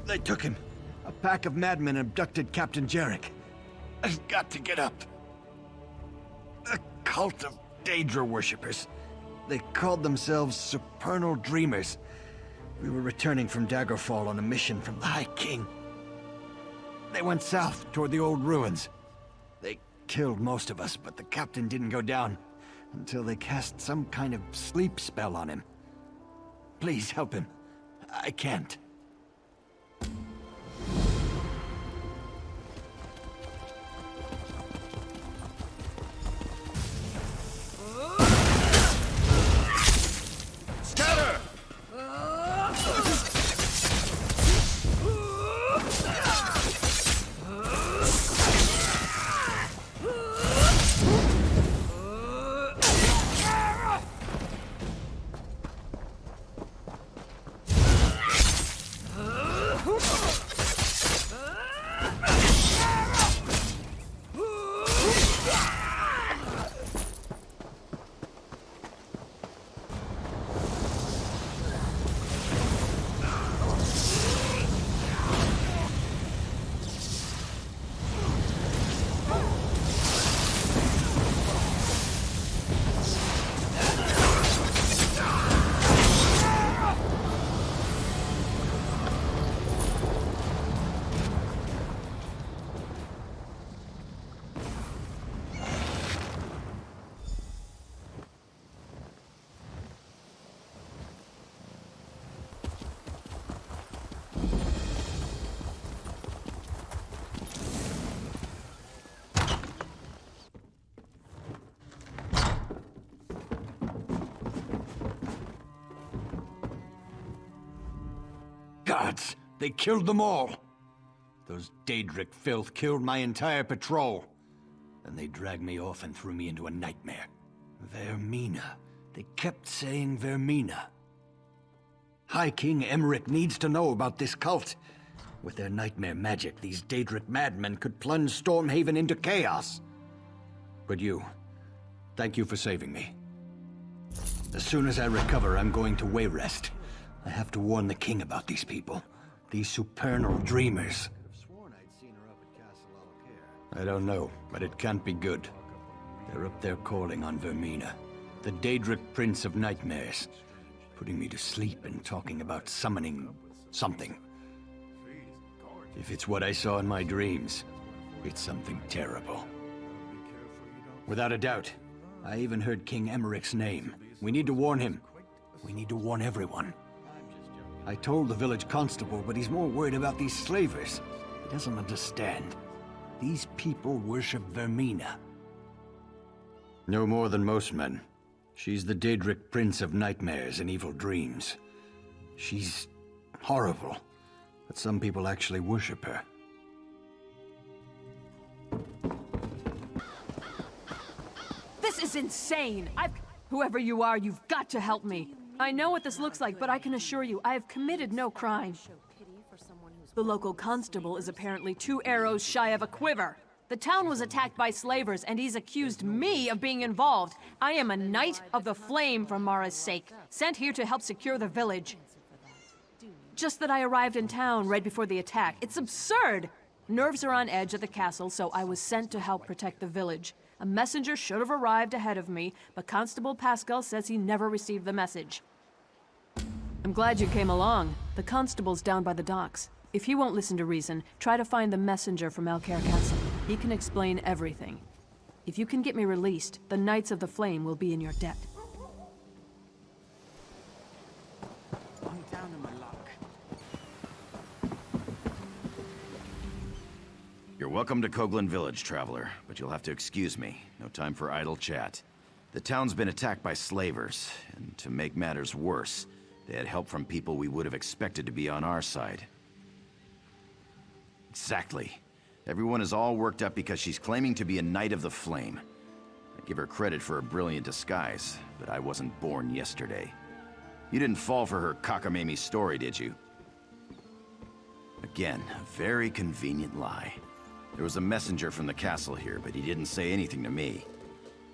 They took him. A pack of madmen abducted Captain Jarek. I've got to get up. A cult of Daedra worshippers. They called themselves Supernal Dreamers. We were returning from Daggerfall on a mission from the High King. They went south toward the old ruins. They killed most of us, but the captain didn't go down until they cast some kind of sleep spell on him. Please help him. I can't. Scatter! Gods! They killed them all! Those Daedric filth killed my entire patrol. Then they dragged me off and threw me into a nightmare. Vermina. They kept saying Vermina. High King Emmerich needs to know about this cult. With their nightmare magic, these Daedric madmen could plunge Stormhaven into chaos. But you, thank you for saving me. As soon as I recover, I'm going to Wayrest. I have to warn the king about these people. These supernal dreamers. I don't know, but it can't be good. They're up there calling on Vermina, the Daedric Prince of Nightmares, putting me to sleep and talking about summoning something. If it's what I saw in my dreams, it's something terrible. Without a doubt. I even heard King Emmerich's name. We need to warn him. We need to warn everyone. I told the village constable, but he's more worried about these slavers. He doesn't understand. These people worship Vermina. No more than most men. She's the Daedric Prince of Nightmares and Evil Dreams. She's horrible, but some people actually worship her. This is insane! Whoever you are, you've got to help me. I know what this looks like, but I can assure you, I have committed no crime. The local constable is apparently 2 arrows shy of a quiver. The town was attacked by slavers, and he's accused me of being involved. I am a Knight of the Flame for Mara's sake, sent here to help secure the village. Just that I arrived in town right before the attack. It's absurd! Nerves are on edge at the castle, so I was sent to help protect the village. A messenger should have arrived ahead of me, but Constable Pascal says he never received the message. I'm glad you came along. The constable's down by the docks. If he won't listen to reason, try to find the messenger from Alcaire Castle. He can explain everything. If you can get me released, the Knights of the Flame will be in your debt. I'm down in my luck. You're welcome to Coghlan Village, traveler, but you'll have to excuse me. No time for idle chat. The town's been attacked by slavers, and to make matters worse, they had help from people we would have expected to be on our side. Exactly. Everyone is all worked up because she's claiming to be a Knight of the Flame. I give her credit for a brilliant disguise, but I wasn't born yesterday. You didn't fall for her cockamamie story, did you? Again, a very convenient lie. There was a messenger from the castle here, but he didn't say anything to me.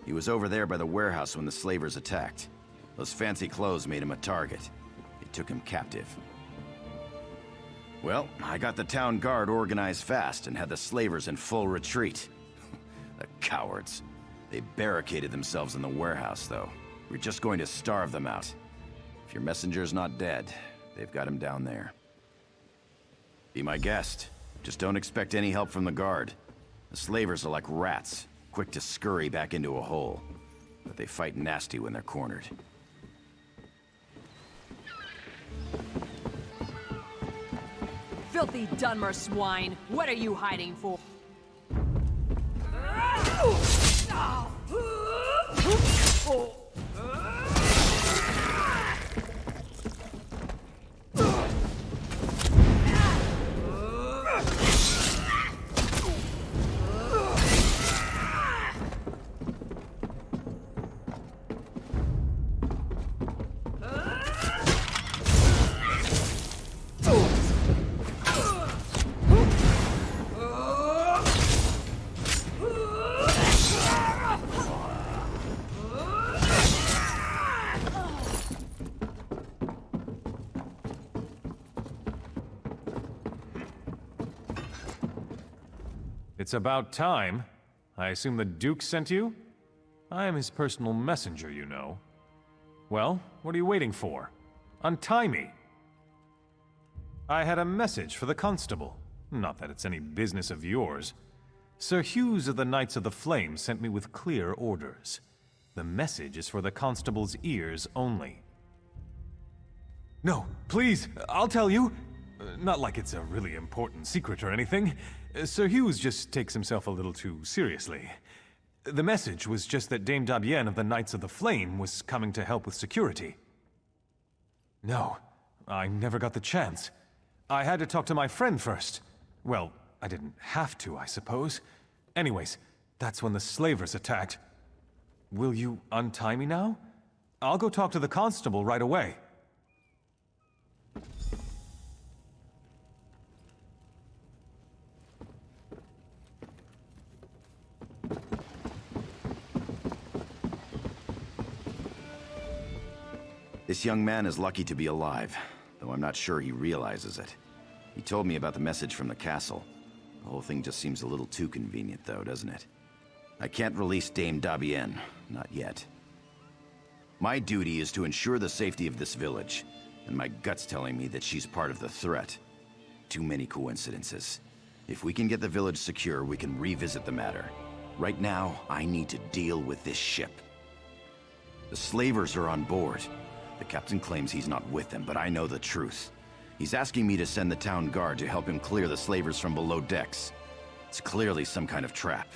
He was over there by the warehouse when the slavers attacked. Those fancy clothes made him a target. They took him captive. Well, I got the town guard organized fast and had the slavers in full retreat. The cowards. They barricaded themselves in the warehouse, though. We're just going to starve them out. If your messenger's not dead, they've got him down there. Be my guest. Just don't expect any help from the guard. The slavers are like rats, quick to scurry back into a hole. But they fight nasty when they're cornered. Filthy Dunmer swine! What are you hiding for? It's about time. I assume the Duke sent you? I am his personal messenger, you know. Well, what are you waiting for? Untie me! I had a message for the constable. Not that it's any business of yours. Sir Hughes of the Knights of the Flame sent me with clear orders. The message is for the constable's ears only. No, please, I'll tell you. Not like it's a really important secret or anything. Sir Hughes just takes himself a little too seriously. The message was just that Dame Dabienne of the Knights of the Flame was coming to help with security. No, I never got the chance. I had to talk to my friend first. Well, I didn't have to, I suppose. Anyways, that's when the slavers attacked. Will you untie me now? I'll go talk to the constable right away. This young man is lucky to be alive, though I'm not sure he realizes it. He told me about the message from the castle. The whole thing just seems a little too convenient, though, doesn't it? I can't release Dame Dabienne, not yet. My duty is to ensure the safety of this village, and my gut's telling me that she's part of the threat. Too many coincidences. If we can get the village secure, we can revisit the matter. Right now, I need to deal with this ship. The slavers are on board. The captain claims he's not with them, but I know the truth. He's asking me to send the town guard to help him clear the slavers from below decks. It's clearly some kind of trap,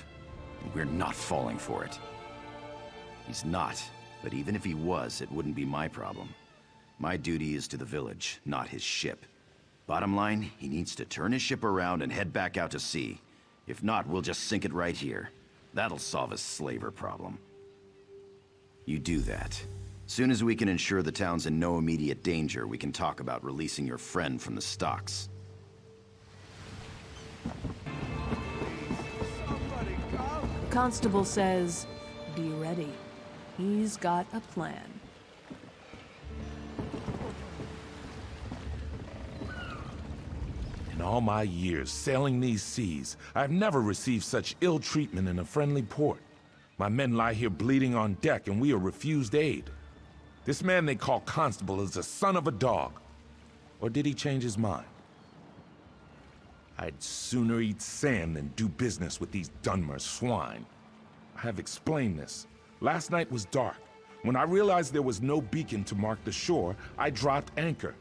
and we're not falling for it. He's not, but even if he was, it wouldn't be my problem. My duty is to the village, not his ship. Bottom line, he needs to turn his ship around and head back out to sea. If not, we'll just sink it right here. That'll solve his slaver problem. You do that. Soon as we can ensure the town's in no immediate danger, we can talk about releasing your friend from the stocks. The constable says, be ready. He's got a plan. In all my years sailing these seas, I've never received such ill treatment in a friendly port. My men lie here bleeding on deck and we are refused aid. This man they call Constable is the son of a dog. Or did he change his mind? I'd sooner eat sand than do business with these Dunmer swine. I have explained this. Last night was dark. When I realized there was no beacon to mark the shore, I dropped anchor.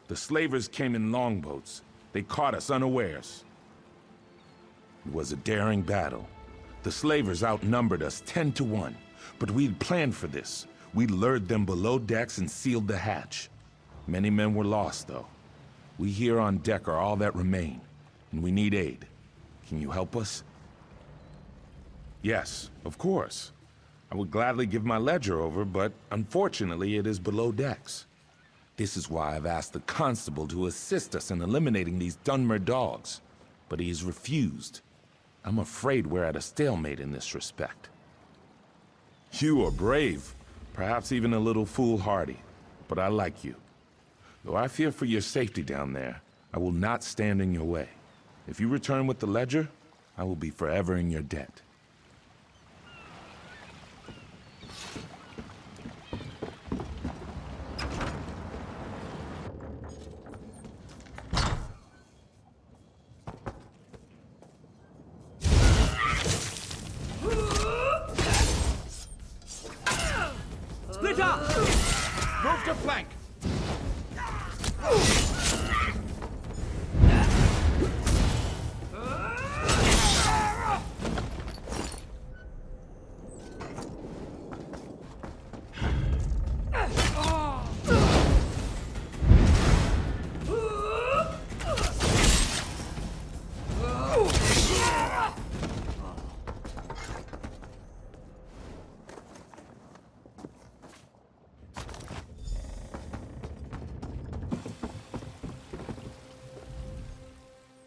The slavers came in longboats. They caught us unawares. It was a daring battle. The slavers outnumbered us 10 to 1, but we'd planned for this. We lured them below decks and sealed the hatch. Many men were lost, though. We here on deck are all that remain, and we need aid. Can you help us? Yes, of course. I would gladly give my ledger over, but unfortunately it is below decks. This is why I've asked the constable to assist us in eliminating these Dunmer dogs, but he has refused. I'm afraid we're at a stalemate in this respect. You are brave. Perhaps even a little foolhardy, but I like you. Though I fear for your safety down there, I will not stand in your way. If you return with the ledger, I will be forever in your debt. Split up! Move to flank!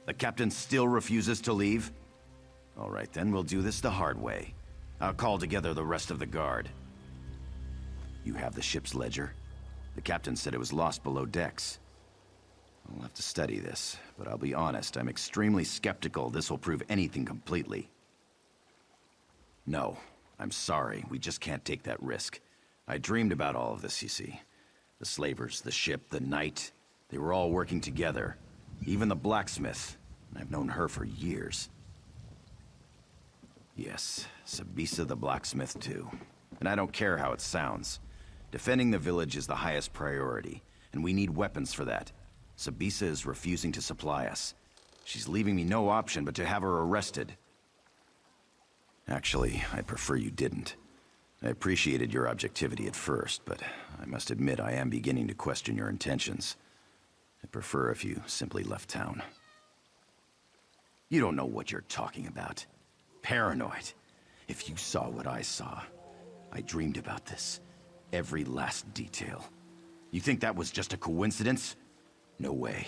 The captain still refuses to leave? All right, then we'll do this the hard way. I'll call together the rest of the guard. You have the ship's ledger? The captain said it was lost below decks. I'll have to study this, but I'll be honest, I'm extremely skeptical this will prove anything completely. No, I'm sorry, we just can't take that risk. I dreamed about all of this, you see. The slavers, the ship, the knight, they were all working together. Even the blacksmith. I've known her for years. Yes, Sabisa the blacksmith too. And I don't care how it sounds. Defending the village is the highest priority, and we need weapons for that. Sabisa is refusing to supply us. She's leaving me no option but to have her arrested. Actually, I prefer you didn't. I appreciated your objectivity at first, but I must admit I am beginning to question your intentions. I'd prefer if you simply left town. You don't know what you're talking about. Paranoid. If you saw what I saw, I dreamed about this. Every last detail. You think that was just a coincidence? No way.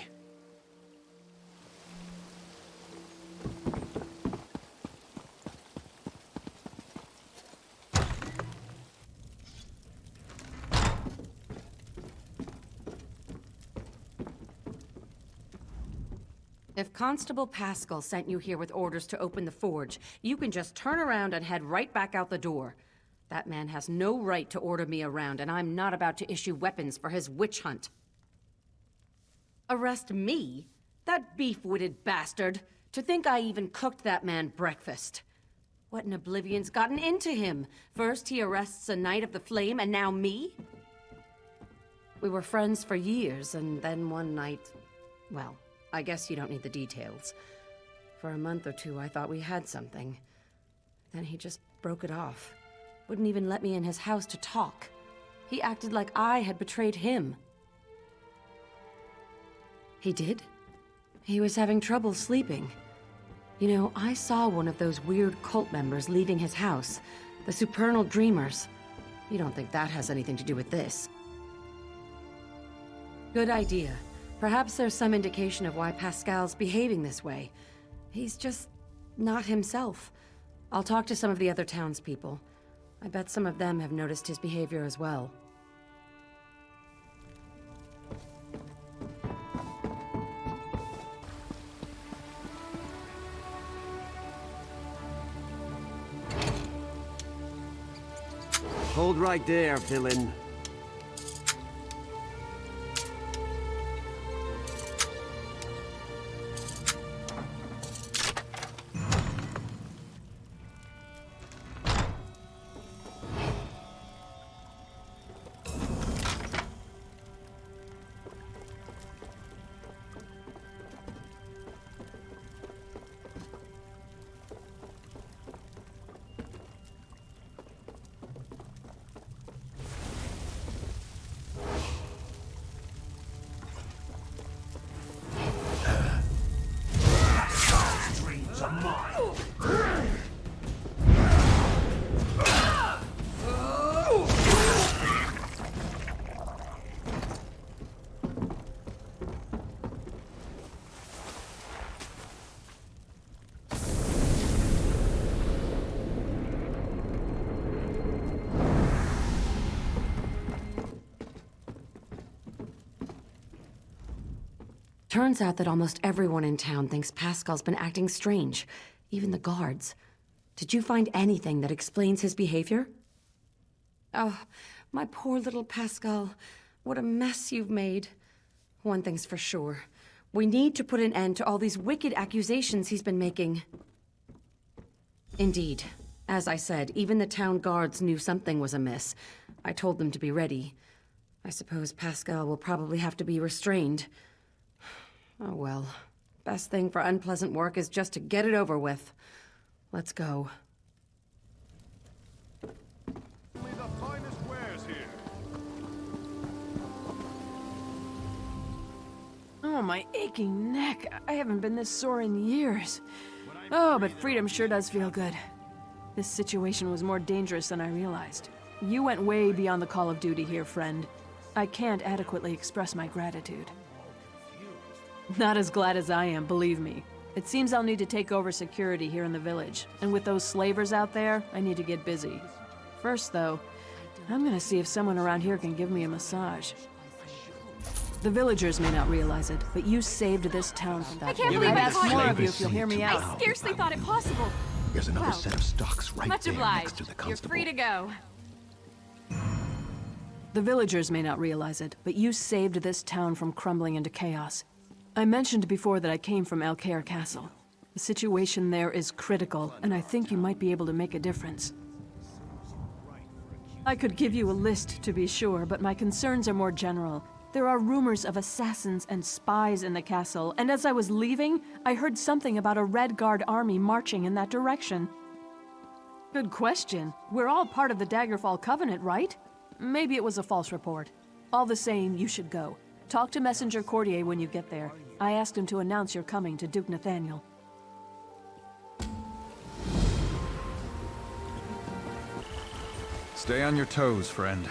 If Constable Pascal sent you here with orders to open the forge, you can just turn around and head right back out the door. That man has no right to order me around, and I'm not about to issue weapons for his witch hunt. Arrest me? That beef-witted bastard! To think I even cooked that man breakfast. What in oblivion's gotten into him? First he arrests a Knight of the Flame, and now me? We were friends for years, and then one night... well, I guess you don't need the details. For a month or two, I thought we had something. Then he just broke it off. Wouldn't even let me in his house to talk. He acted like I had betrayed him. He did? He was having trouble sleeping. You know, I saw one of those weird cult members leaving his house. The Supernal Dreamers. You don't think that has anything to do with this? Good idea. Perhaps there's some indication of why Pascal's behaving this way. He's just not himself. I'll talk to some of the other townspeople. I bet some of them have noticed his behavior as well. Hold right there, villain. Turns out that almost everyone in town thinks Pascal's been acting strange, even the guards. Did you find anything that explains his behavior? Oh, my poor little Pascal. What a mess you've made. One thing's for sure. We need to put an end to all these wicked accusations he's been making. Indeed. As I said, even the town guards knew something was amiss. I told them to be ready. I suppose Pascal will probably have to be restrained. Oh well. Best thing for unpleasant work is just to get it over with. Let's go. Only the finest wares here. Oh, my aching neck. I haven't been this sore in years. Oh, but freedom sure does feel good. This situation was more dangerous than I realized. You went way beyond the call of duty here, friend. I can't adequately express my gratitude. Not as glad as I am, believe me. It seems I'll need to take over security here in the village, and with those slavers out there, I need to get busy. First, though, I'm gonna see if someone around here can give me a massage. The villagers may not realize it, but you saved this town from that. I can't believe I asked caught more you. of you if you'll hear me out. I scarcely thought it possible. There's another Wow. set of stocks right Much there obliged. next to the You're constable. free to go. The villagers may not realize it, but you saved this town from crumbling into chaos. I mentioned before that I came from Alcaire Castle. The situation there is critical, and I think you might be able to make a difference. I could give you a list, to be sure, but my concerns are more general. There are rumors of assassins and spies in the castle, and as I was leaving, I heard something about a Red Guard army marching in that direction. Good question. We're all part of the Daggerfall Covenant, right? Maybe it was a false report. All the same, you should go. Talk to Messenger Courtier when you get there. I asked him to announce your coming to Duke Nathaniel. Stay on your toes, friend.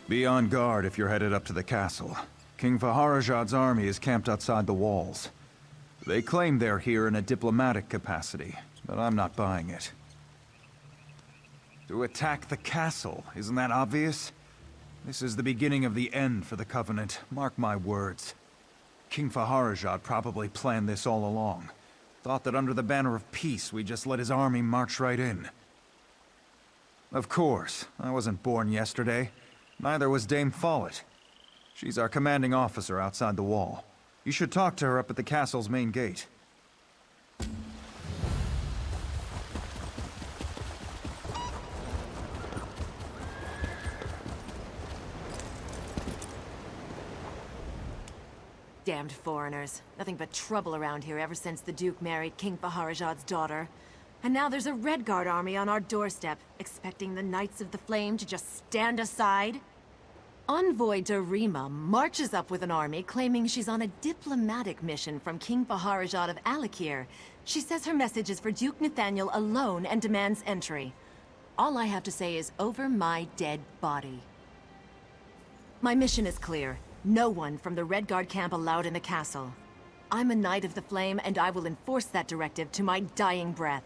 Be on guard if you're headed up to the castle. King Faharajad's army is camped outside the walls. They claim they're here in a diplomatic capacity, but I'm not buying it. To attack the castle, isn't that obvious? This is the beginning of the end for the Covenant, mark my words. King Faharajad probably planned this all along. Thought that under the banner of peace, we'd just let his army march right in. Of course, I wasn't born yesterday. Neither was Dame Follett. She's our commanding officer outside the wall. You should talk to her up at the castle's main gate. Damned foreigners. Nothing but trouble around here ever since the Duke married King Faharajad's daughter. And now there's a Red Guard army on our doorstep, expecting the Knights of the Flame to just stand aside? Envoy Darima marches up with an army claiming she's on a diplomatic mission from King Faharajad of Alakir. She says her message is for Duke Nathaniel alone and demands entry. All I have to say is over my dead body. My mission is clear. No one from the Red Guard camp allowed in the castle. I'm a Knight of the Flame, and I will enforce that directive to my dying breath.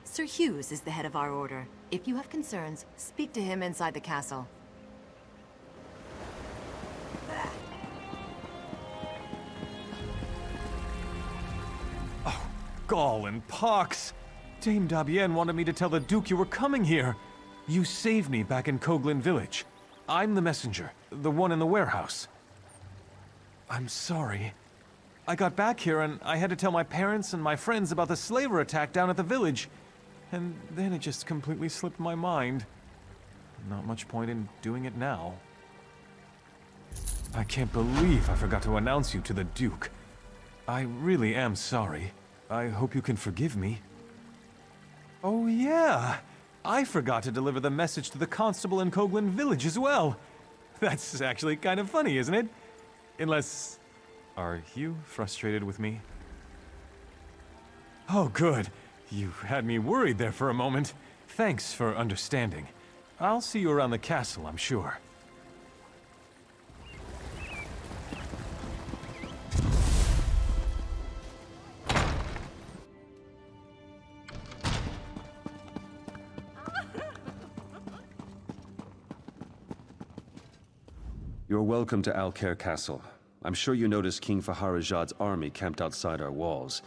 Sir Hughes is the head of our order. If you have concerns, speak to him inside the castle. Gall and pox! Dame Dabienne wanted me to tell the Duke you were coming here. You saved me back in Coghlan Village. I'm the messenger, the one in the warehouse. I'm sorry. I got back here and I had to tell my parents and my friends about the slaver attack down at the village. And then it just completely slipped my mind. Not much point in doing it now. I can't believe I forgot to announce you to the Duke. I really am sorry. I hope you can forgive me. Oh yeah! I forgot to deliver the message to the constable in Coghlan Village as well. That's actually kind of funny, isn't it? Unless... Are you frustrated with me? Oh, good. You had me worried there for a moment. Thanks for understanding. I'll see you around the castle, I'm sure. You're welcome to Alcaire Castle. I'm sure you noticed King Faharajad's army camped outside our walls,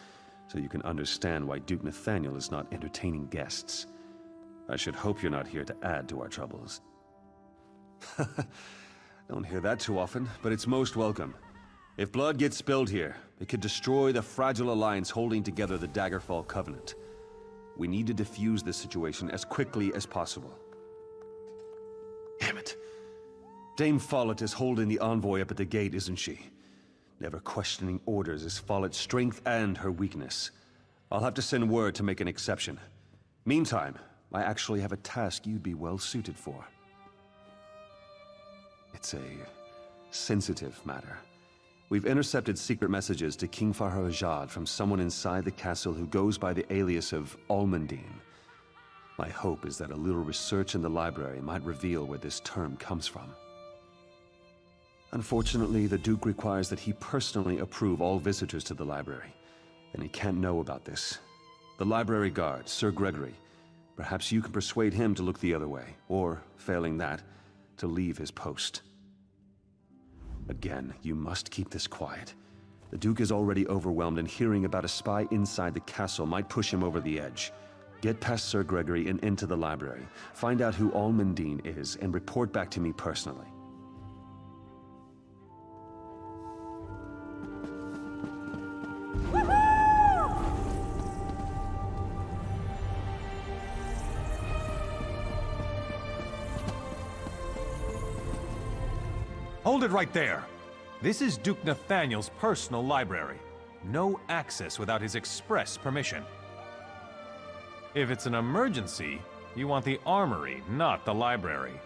so you can understand why Duke Nathaniel is not entertaining guests. I should hope you're not here to add to our troubles. Don't hear that too often, but it's most welcome. If blood gets spilled here, it could destroy the fragile alliance holding together the Daggerfall Covenant. We need to defuse this situation as quickly as possible. Damn it. Dame Follett is holding the envoy up at the gate, isn't she? Never questioning orders is Follett's strength and her weakness. I'll have to send word to make an exception. Meantime, I actually have a task you'd be well suited for. It's a sensitive matter. We've intercepted secret messages to King Faharajad from someone inside the castle who goes by the alias of Almundine. My hope is that a little research in the library might reveal where this term comes from. Unfortunately, the Duke requires that he personally approve all visitors to the library, and he can't know about this. The library guard, Sir Gregory, perhaps you can persuade him to look the other way, or, failing that, to leave his post. Again, you must keep this quiet. The Duke is already overwhelmed, and hearing about a spy inside the castle might push him over the edge. Get past Sir Gregory and into the library. Find out who Almundine is, and report back to me personally. Hold it right there! This is Duke Nathaniel's personal library. No access without his express permission. If it's an emergency, you want the armory, not the library.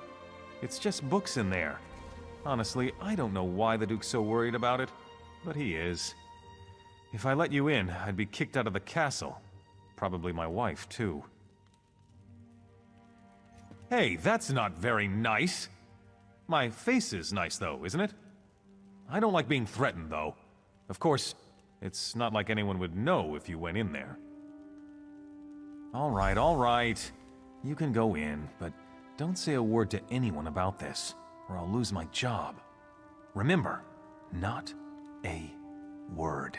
It's just books in there. Honestly, I don't know why the Duke's so worried about it, but he is. If I let you in, I'd be kicked out of the castle. Probably my wife, too. Hey, that's not very nice! My face is nice, though, isn't it? I don't like being threatened, though. Of course, it's not like anyone would know if you went in there. All right. You can go in, but don't say a word to anyone about this, or I'll lose my job. Remember, not a word.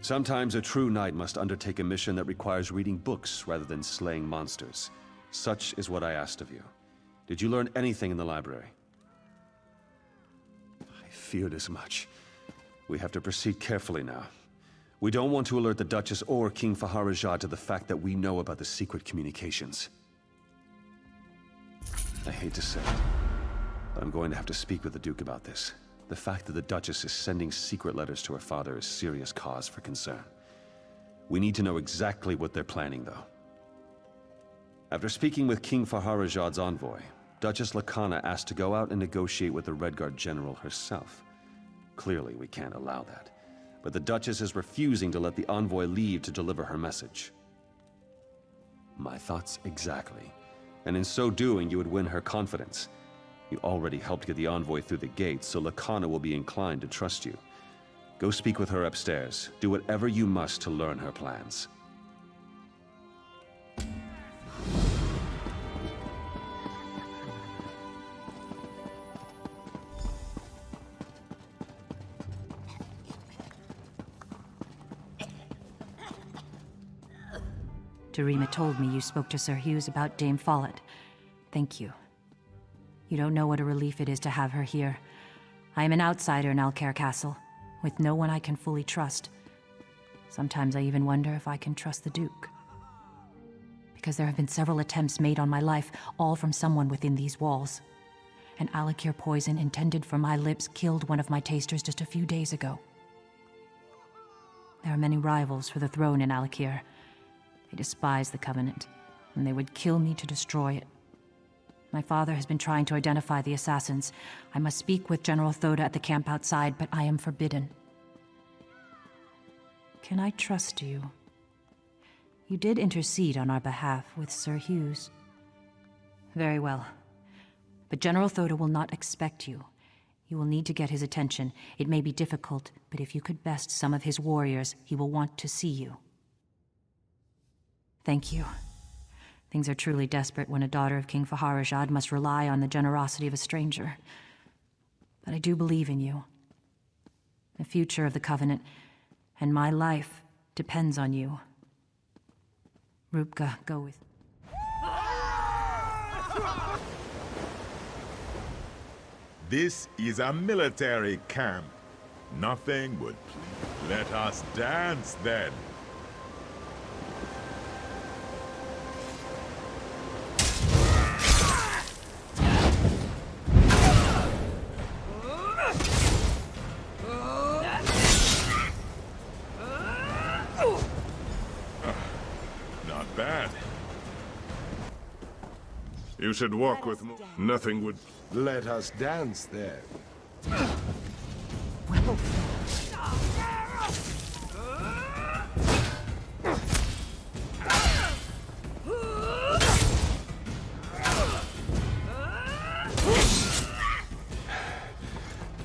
Sometimes a true knight must undertake a mission that requires reading books rather than slaying monsters. Such is what I asked of you. Did you learn anything in the library? I feared as much. We have to proceed carefully now. We don't want to alert the Duchess or King Faharajad to the fact that we know about the secret communications. I hate to say it, but I'm going to have to speak with the Duke about this. The fact that the Duchess is sending secret letters to her father is serious cause for concern. We need to know exactly what they're planning, though. After speaking with King Faharajad's envoy, Duchess Lakana asked to go out and negotiate with the Redguard General herself. Clearly, we can't allow that. But the Duchess is refusing to let the envoy leave to deliver her message. My thoughts exactly. And in so doing, you would win her confidence. You already helped get the envoy through the gates, so Lakana will be inclined to trust you. Go speak with her upstairs. Do whatever you must to learn her plans. Darima told me you spoke to Sir Hughes about Dame Follett. Thank you. You don't know what a relief it is to have her here. I am an outsider in Alcaire Castle, with no one I can fully trust. Sometimes I even wonder if I can trust the Duke. Because there have been several attempts made on my life, all from someone within these walls. An Alcaire poison intended for my lips killed one of my tasters just a few days ago. There are many rivals for the throne in Alcaire. They despise the Covenant, and they would kill me to destroy it. My father has been trying to identify the assassins. I must speak with General Thoda at the camp outside, but I am forbidden. Can I trust you? You did intercede on our behalf with Sir Hughes. Very well. But General Thoda will not expect you. You will need to get his attention. It may be difficult, but if you could best some of his warriors, he will want to see you. Thank you. Things are truly desperate when a daughter of King Faharajad must rely on the generosity of a stranger. But I do believe in you. The future of the Covenant, and my life, depends on you. Rupka, go with... This is a military camp. Nothing would please. Let us dance then. Not bad. You should walk with me. Nothing would... Let us dance then.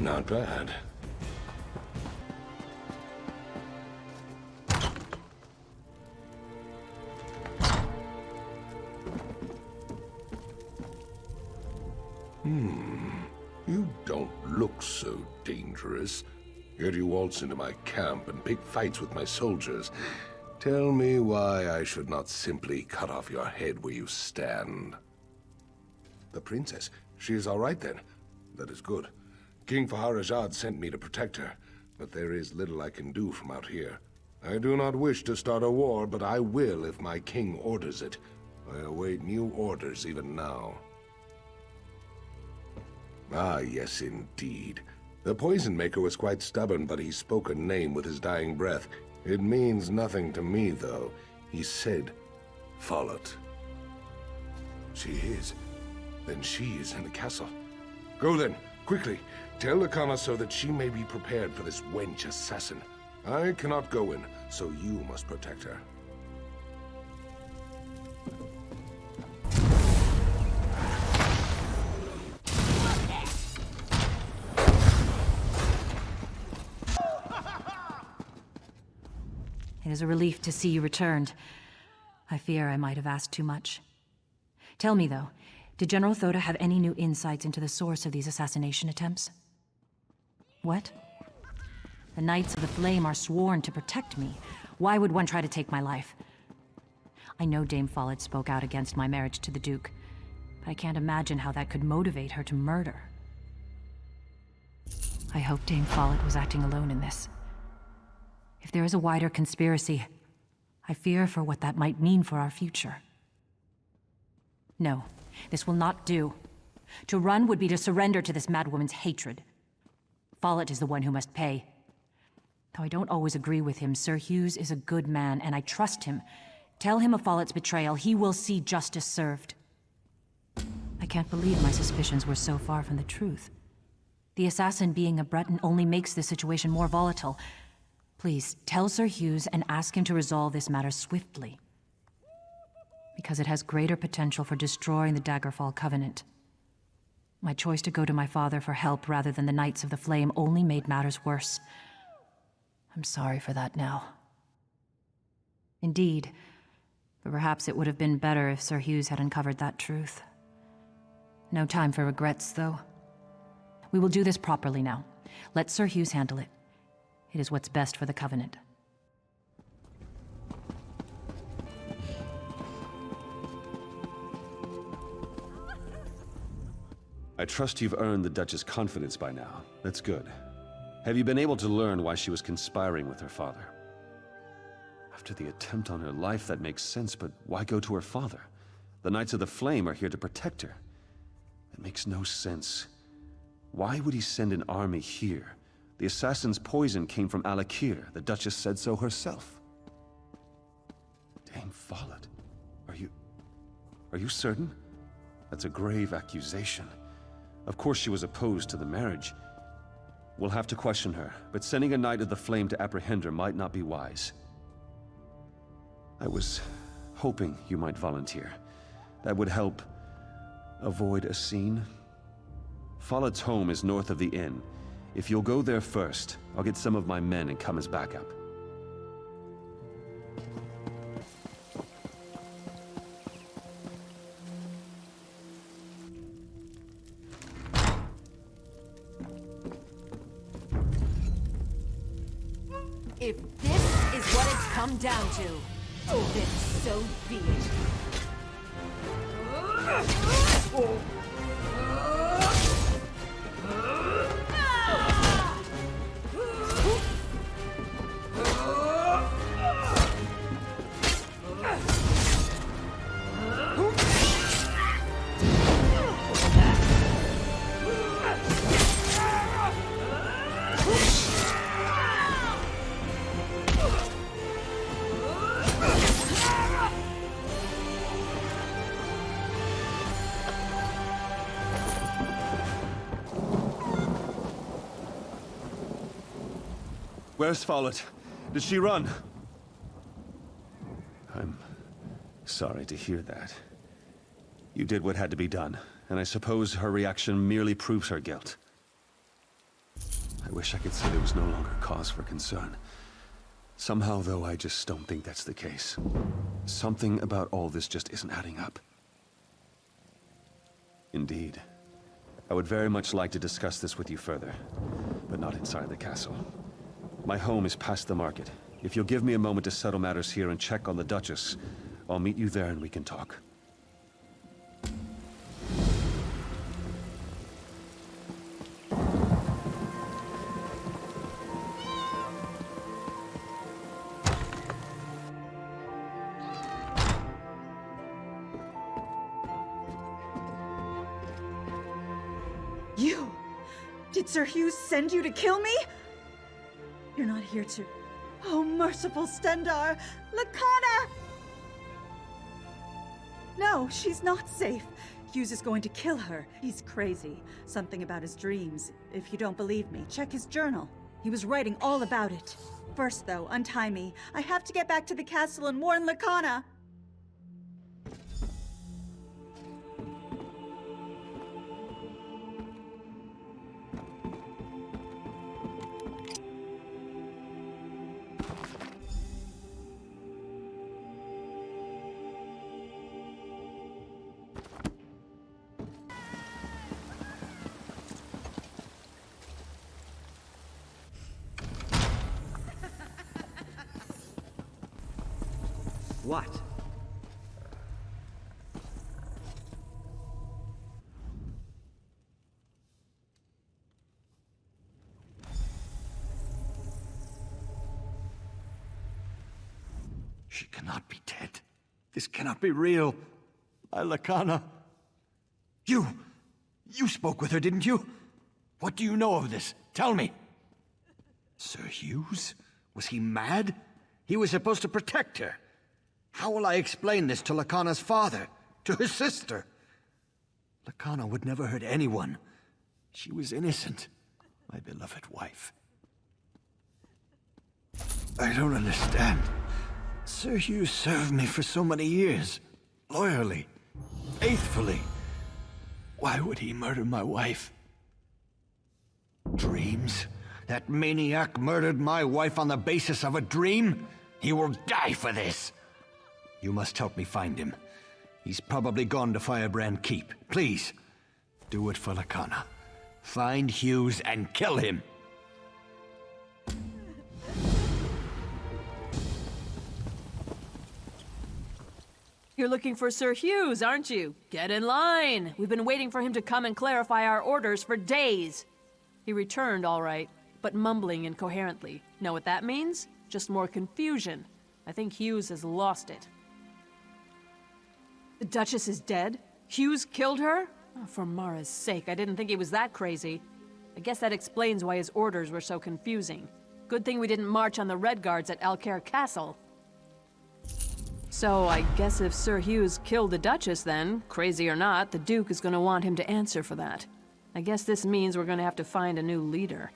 Not bad. You don't look so dangerous. Yet you waltz into my camp and pick fights with my soldiers. Tell me why I should not simply cut off your head where you stand. The princess? She is all right then. That is good. King Faharajad sent me to protect her, but there is little I can do from out here. I do not wish to start a war, but I will if my king orders it. I await new orders even now. Ah, yes, indeed. The Poison Maker was quite stubborn, but he spoke a name with his dying breath. It means nothing to me, though. He said, Follett. She is. Then she is in the castle. Go then, quickly. Tell the connoisseur that she may be prepared for this wench assassin. I cannot go in, so you must protect her. It is a relief to see you returned. I fear I might have asked too much. Tell me, though, did General Thoda have any new insights into the source of these assassination attempts? What? The Knights of the Flame are sworn to protect me. Why would one try to take my life? I know Dame Follett spoke out against my marriage to the Duke, but I can't imagine how that could motivate her to murder. I hope Dame Follett was acting alone in this. If there is a wider conspiracy, I fear for what that might mean for our future. No, this will not do. To run would be to surrender to this madwoman's hatred. Follett is the one who must pay. Though I don't always agree with him, Sir Hughes is a good man, and I trust him. Tell him of Follett's betrayal. He will see justice served. I can't believe my suspicions were so far from the truth. The assassin being a Breton only makes this situation more volatile. Please, tell Sir Hughes and ask him to resolve this matter swiftly. Because it has greater potential for destroying the Daggerfall Covenant. My choice to go to my father for help rather than the Knights of the Flame only made matters worse. I'm sorry for that now. Indeed, but perhaps it would have been better if Sir Hughes had uncovered that truth. No time for regrets, though. We will do this properly now. Let Sir Hughes handle it. It is what's best for the Covenant. I trust you've earned the Duchess' confidence by now. That's good. Have you been able to learn why she was conspiring with her father? After the attempt on her life, that makes sense, but why go to her father? The Knights of the Flame are here to protect her. That makes no sense. Why would he send an army here? The assassin's poison came from Alakir. The Duchess said so herself. Dame Follett, are you certain? That's a grave accusation. Of course she was opposed to the marriage. We'll have to question her, but sending a Knight of the Flame to apprehend her might not be wise. I was hoping you might volunteer. That would help avoid a scene. Follett's home is north of the inn. If you'll go there first, I'll get some of my men and come as backup. If this is what it's come down to, then so be it. Where's Follett? Did she run? I'm sorry to hear that. You did what had to be done, and I suppose her reaction merely proves her guilt. I wish I could say there was no longer cause for concern. Somehow, though, I just don't think that's the case. Something about all this just isn't adding up. Indeed. I would very much like to discuss this with you further, but not inside the castle. My home is past the market. If you'll give me a moment to settle matters here and check on the Duchess, I'll meet you there and we can talk. You! Did Sir Hughes send you to kill me? You're not here to... Oh, merciful Stendar! Lacana! No, she's not safe. Hughes is going to kill her. He's crazy. Something about his dreams. If you don't believe me, check his journal. He was writing all about it. First, though, untie me. I have to get back to the castle and warn Lacana. What? She cannot be dead. This cannot be real. My Lacana. You spoke with her, didn't you? What do you know of this? Tell me. Sir Hughes? Was he mad? He was supposed to protect her. How will I explain this to Lacana's father? To her sister? Lacana would never hurt anyone. She was innocent. My beloved wife. I don't understand. Sir Hughes served me for so many years. Loyally. Faithfully. Why would he murder my wife? Dreams? That maniac murdered my wife on the basis of a dream? He will die for this! You must help me find him. He's probably gone to Firebrand Keep. Please, do it for Lacana. Find Hughes and kill him! You're looking for Sir Hughes, aren't you? Get in line! We've been waiting for him to come and clarify our orders for days. He returned, all right, but mumbling incoherently. Know what that means? Just more confusion. I think Hughes has lost it. The Duchess is dead? Hughes killed her? Oh, for Mara's sake, I didn't think he was that crazy. I guess that explains why his orders were so confusing. Good thing we didn't march on the Red Guards at Alcaire Castle. So I guess if Sir Hughes killed the Duchess then, crazy or not, the Duke is gonna want him to answer for that. I guess this means we're gonna have to find a new leader.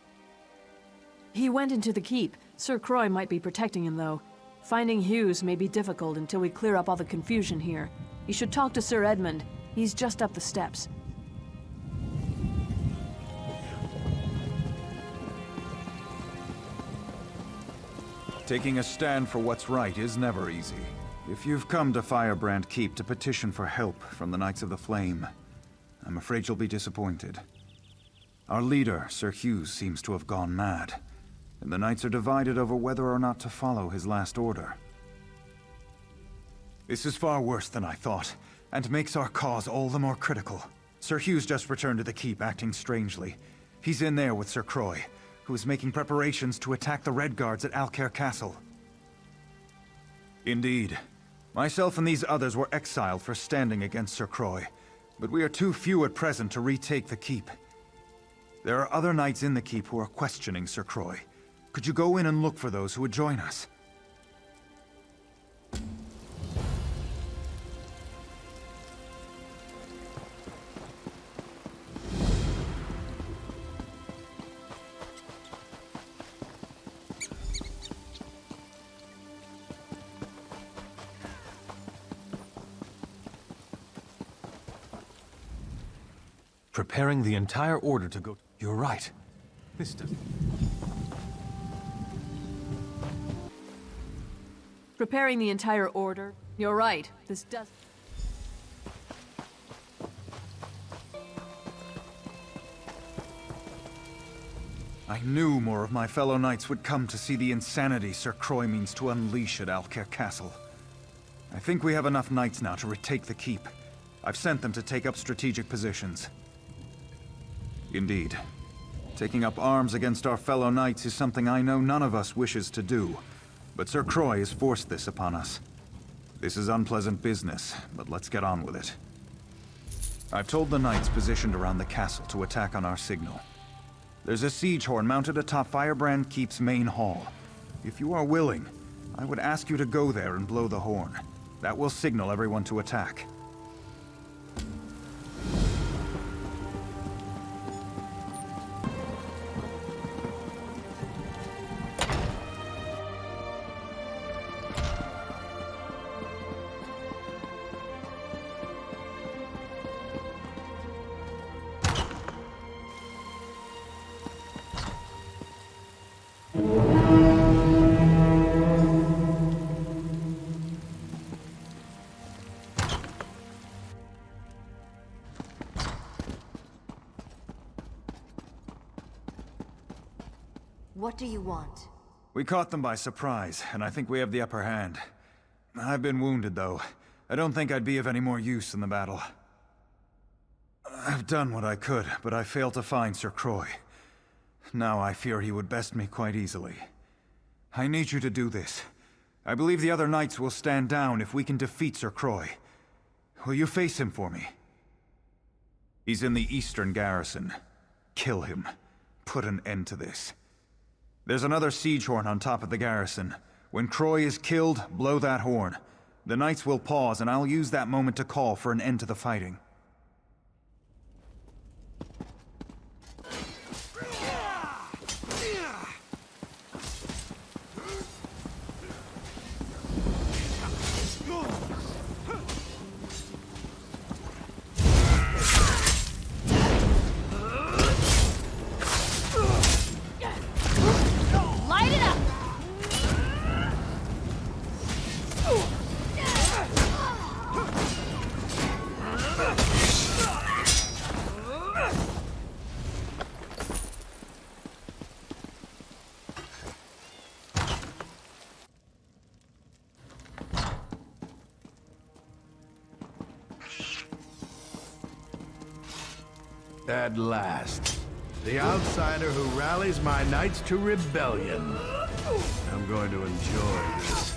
He went into the keep. Sir Croix might be protecting him, though. Finding Hughes may be difficult until we clear up all the confusion here. You should talk to Sir Edmund. He's just up the steps. Taking a stand for what's right is never easy. If you've come to Firebrand Keep to petition for help from the Knights of the Flame, I'm afraid you'll be disappointed. Our leader, Sir Hughes, seems to have gone mad, and the Knights are divided over whether or not to follow his last order. This is far worse than I thought, and makes our cause all the more critical. Sir Hughes just returned to the keep, acting strangely. He's in there with Sir Croix, who is making preparations to attack the Red Guards at Alcaire Castle. Indeed. Myself and these others were exiled for standing against Sir Croix, but we are too few at present to retake the keep. There are other knights in the keep who are questioning Sir Croix. Could you go in and look for those who would join us? Preparing the entire order to go... You're right. This doesn't... Preparing the entire order? You're right. This does... I knew more of my fellow knights would come to see the insanity Sir Croix means to unleash at Alcaire Castle. I think we have enough knights now to retake the keep. I've sent them to take up strategic positions. Indeed. Taking up arms against our fellow knights is something I know none of us wishes to do, but Sir Croix has forced this upon us. This is unpleasant business, but let's get on with it. I've told the knights positioned around the castle to attack on our signal. There's a siege horn mounted atop Firebrand Keep's main hall. If you are willing, I would ask you to go there and blow the horn. That will signal everyone to attack. What do you want? We caught them by surprise, and I think we have the upper hand. I've been wounded, though. I don't think I'd be of any more use in the battle. I've done what I could, but I failed to find Sir Croix. Now I fear he would best me quite easily. I need you to do this. I believe the other knights will stand down if we can defeat Sir Croix. Will you face him for me? He's in the eastern garrison. Kill him. Put an end to this. There's another siege horn on top of the garrison. When Croix is killed, blow that horn. The knights will pause, and I'll use that moment to call for an end to the fighting. At last. The outsider who rallies my knights to rebellion. I'm going to enjoy this.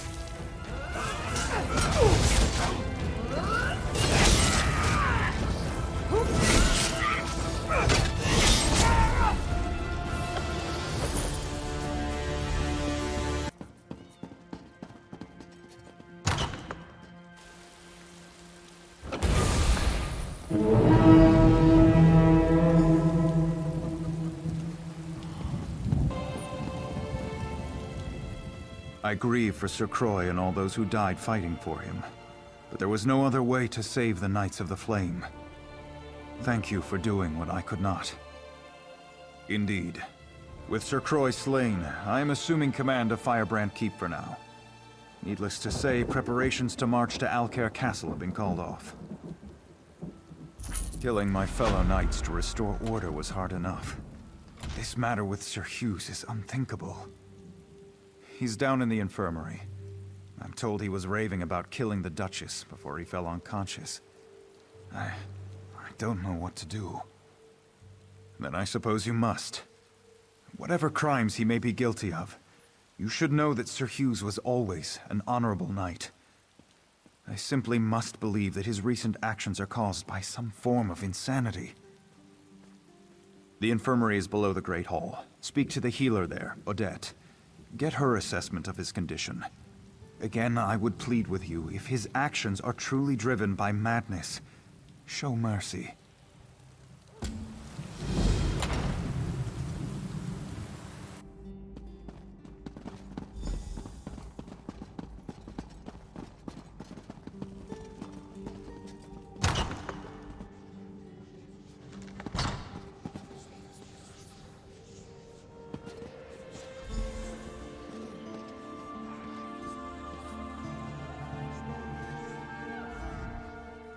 I grieve for Sir Croix and all those who died fighting for him, but there was no other way to save the Knights of the Flame. Thank you for doing what I could not. Indeed. With Sir Croix slain, I am assuming command of Firebrand Keep for now. Needless to say, preparations to march to Alcaire Castle have been called off. Killing my fellow knights to restore order was hard enough. This matter with Sir Hughes is unthinkable. He's down in the infirmary. I'm told he was raving about killing the Duchess before he fell unconscious. I don't know what to do. Then I suppose you must. Whatever crimes he may be guilty of, you should know that Sir Hughes was always an honorable knight. I simply must believe that his recent actions are caused by some form of insanity. The infirmary is below the Great Hall. Speak to the healer there, Odette. Get her assessment of his condition. Again, I would plead with you, if his actions are truly driven by madness, show mercy.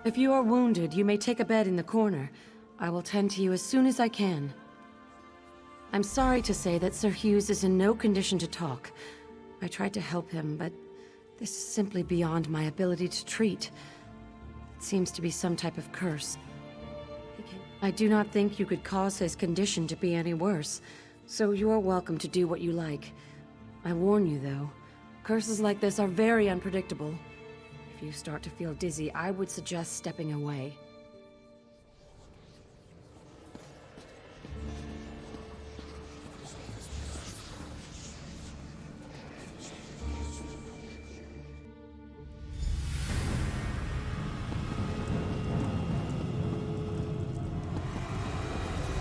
If you are wounded, you may take a bed in the corner. I will tend to you as soon as I can. I'm sorry to say that Sir Hughes is in no condition to talk. I tried to help him, but this is simply beyond my ability to treat. It seems to be some type of curse. I do not think you could cause his condition to be any worse, so you are welcome to do what you like. I warn you, though, curses like this are very unpredictable. If you start to feel dizzy, I would suggest stepping away.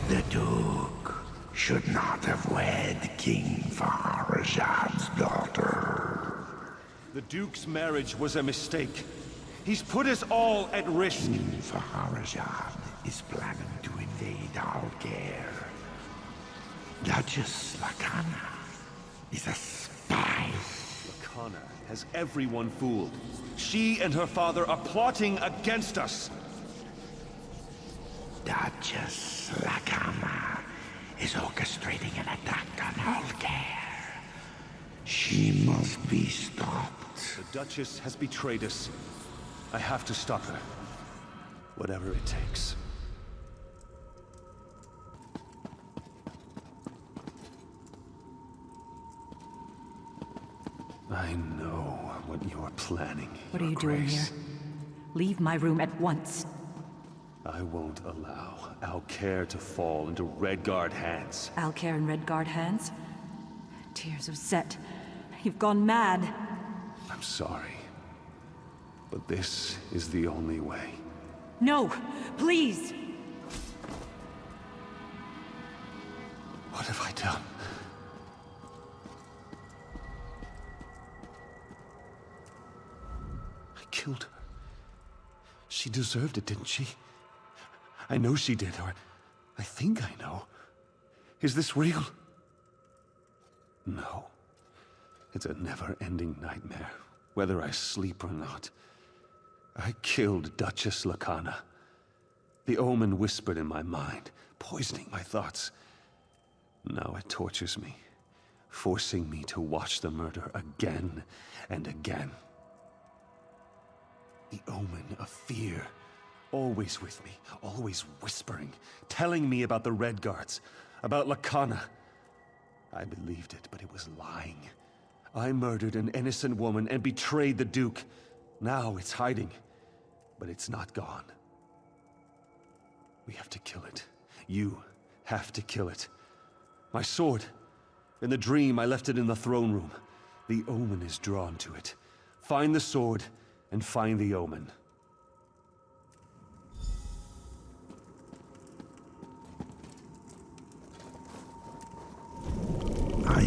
The Duke should not have wed King Farazad's daughter. The Duke's marriage was a mistake. He's put us all at risk. King Farazad is planning to invade Alcaire. Duchess Lacana is a spy. Lacana has everyone fooled. She and her father are plotting against us. Duchess Lacana is orchestrating an attack on Alcaire. She must be stopped. The Duchess has betrayed us. I have to stop her. Whatever it takes. I know what you're planning. What are you doing here? Leave my room at once. I won't allow Alcaire to fall into Redguard hands. Alcaire in Redguard hands? Tears of Set. You've gone mad. I'm sorry. But this is the only way. No! Please! What have I done? I killed her. She deserved it, didn't she? I know she did, or I think I know. Is this real? No. It's a never-ending nightmare, whether I sleep or not. I killed Duchess Lacana. The omen whispered in my mind, poisoning my thoughts. Now it tortures me, forcing me to watch the murder again and again. The omen of fear, always with me, always whispering, telling me about the Redguards, about Lacana. I believed it, but it was lying. I murdered an innocent woman and betrayed the Duke. Now it's hiding, but it's not gone. We have to kill it. You have to kill it. My sword. In the dream, I left it in the throne room. The omen is drawn to it. Find the sword and find the omen.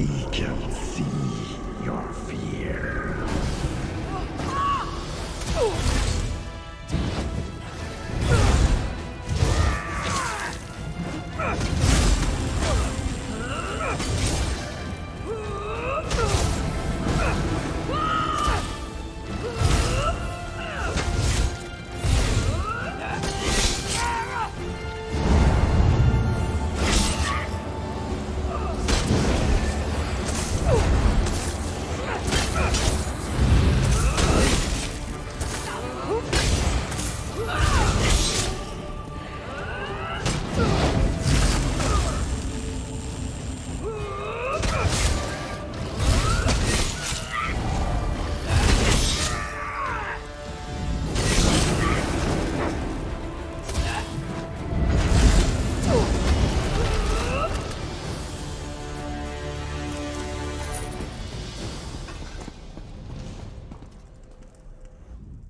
I can see your fear.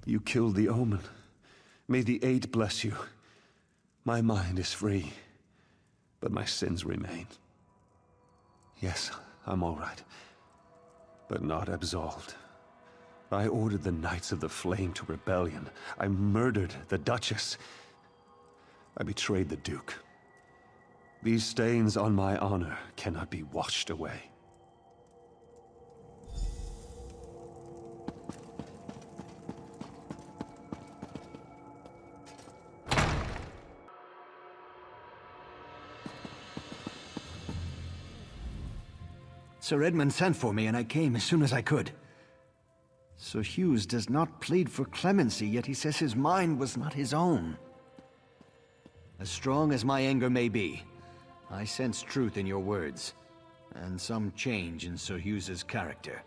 You killed the Omen. May the Eight bless you. My mind is free, but my sins remain. Yes, I'm all right, but not absolved. I ordered the Knights of the Flame to rebellion. I murdered the Duchess. I betrayed the Duke. These stains on my honor cannot be washed away. Sir Edmund sent for me, and I came as soon as I could. Sir Hughes does not plead for clemency, yet he says his mind was not his own. As strong as my anger may be, I sense truth in your words, and some change in Sir Hughes's character.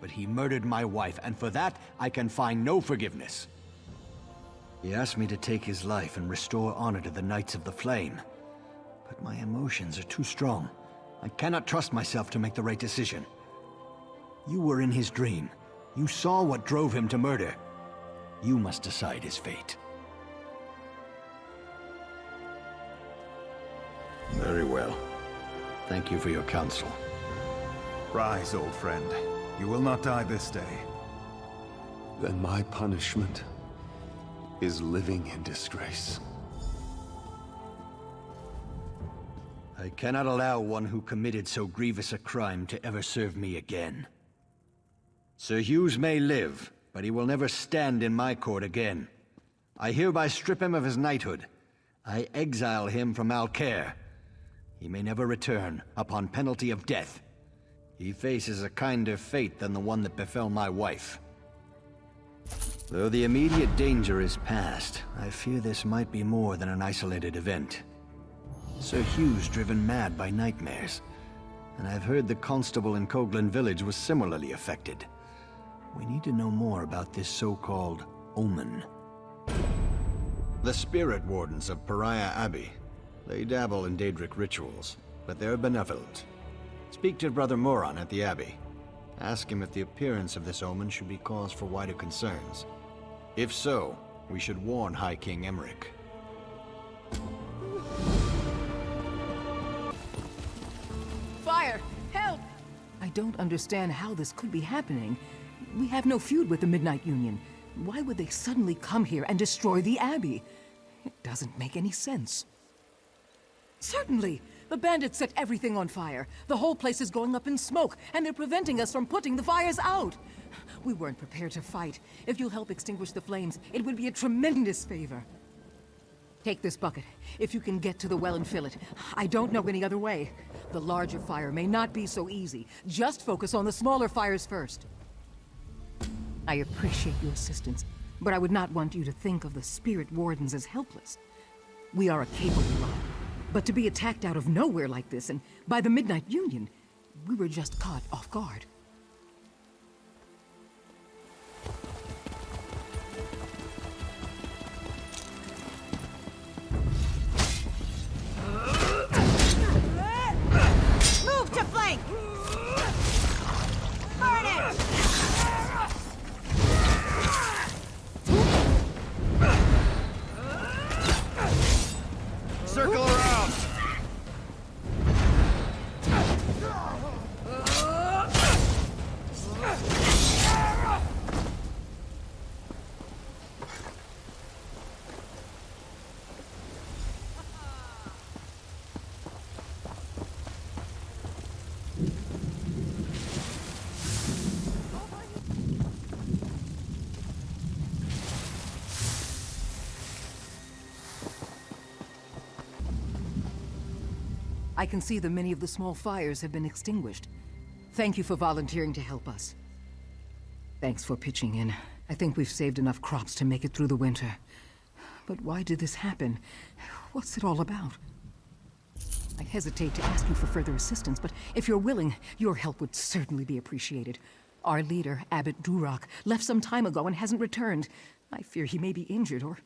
But he murdered my wife, and for that, I can find no forgiveness. He asked me to take his life and restore honor to the Knights of the Flame. But my emotions are too strong. I cannot trust myself to make the right decision. You were in his dream. You saw what drove him to murder. You must decide his fate. Very well. Thank you for your counsel. Rise, old friend. You will not die this day. Then my punishment is living in disgrace. I cannot allow one who committed so grievous a crime to ever serve me again. Sir Hughes may live, but he will never stand in my court again. I hereby strip him of his knighthood. I exile him from Alcaire. He may never return, upon penalty of death. He faces a kinder fate than the one that befell my wife. Though the immediate danger is past, I fear this might be more than an isolated event. Sir Hughes driven mad by nightmares, and I've heard the constable in Coghlan Village was similarly affected. We need to know more about this so-called Omen. The spirit wardens of Pariah Abbey. They dabble in Daedric rituals, but they're benevolent. Speak to Brother Moron at the Abbey. Ask him if the appearance of this omen should be cause for wider concerns. If so, we should warn High King Emmerich. Fire! Help! I don't understand how this could be happening. We have no feud with the Midnight Union. Why would they suddenly come here and destroy the Abbey? It doesn't make any sense. Certainly! The bandits set everything on fire. The whole place is going up in smoke, and they're preventing us from putting the fires out. We weren't prepared to fight. If you'll help extinguish the flames, it would be a tremendous favor. Take this bucket. If you can get to the well and fill it. I don't know any other way. The larger fire may not be so easy. Just focus on the smaller fires first. I appreciate your assistance, but I would not want you to think of the spirit wardens as helpless. We are a capable lot. But to be attacked out of nowhere like this, and by the Midnight Union, we were just caught off guard. Move to flank! Burn it! Circle around! I can see that many of the small fires have been extinguished. Thank you for volunteering to help us. Thanks for pitching in. I think we've saved enough crops to make it through the winter. But why did this happen? What's it all about? I hesitate to ask you for further assistance, but if you're willing, your help would certainly be appreciated. Our leader, Abbot Duroc, left some time ago and hasn't returned. I fear he may be injured or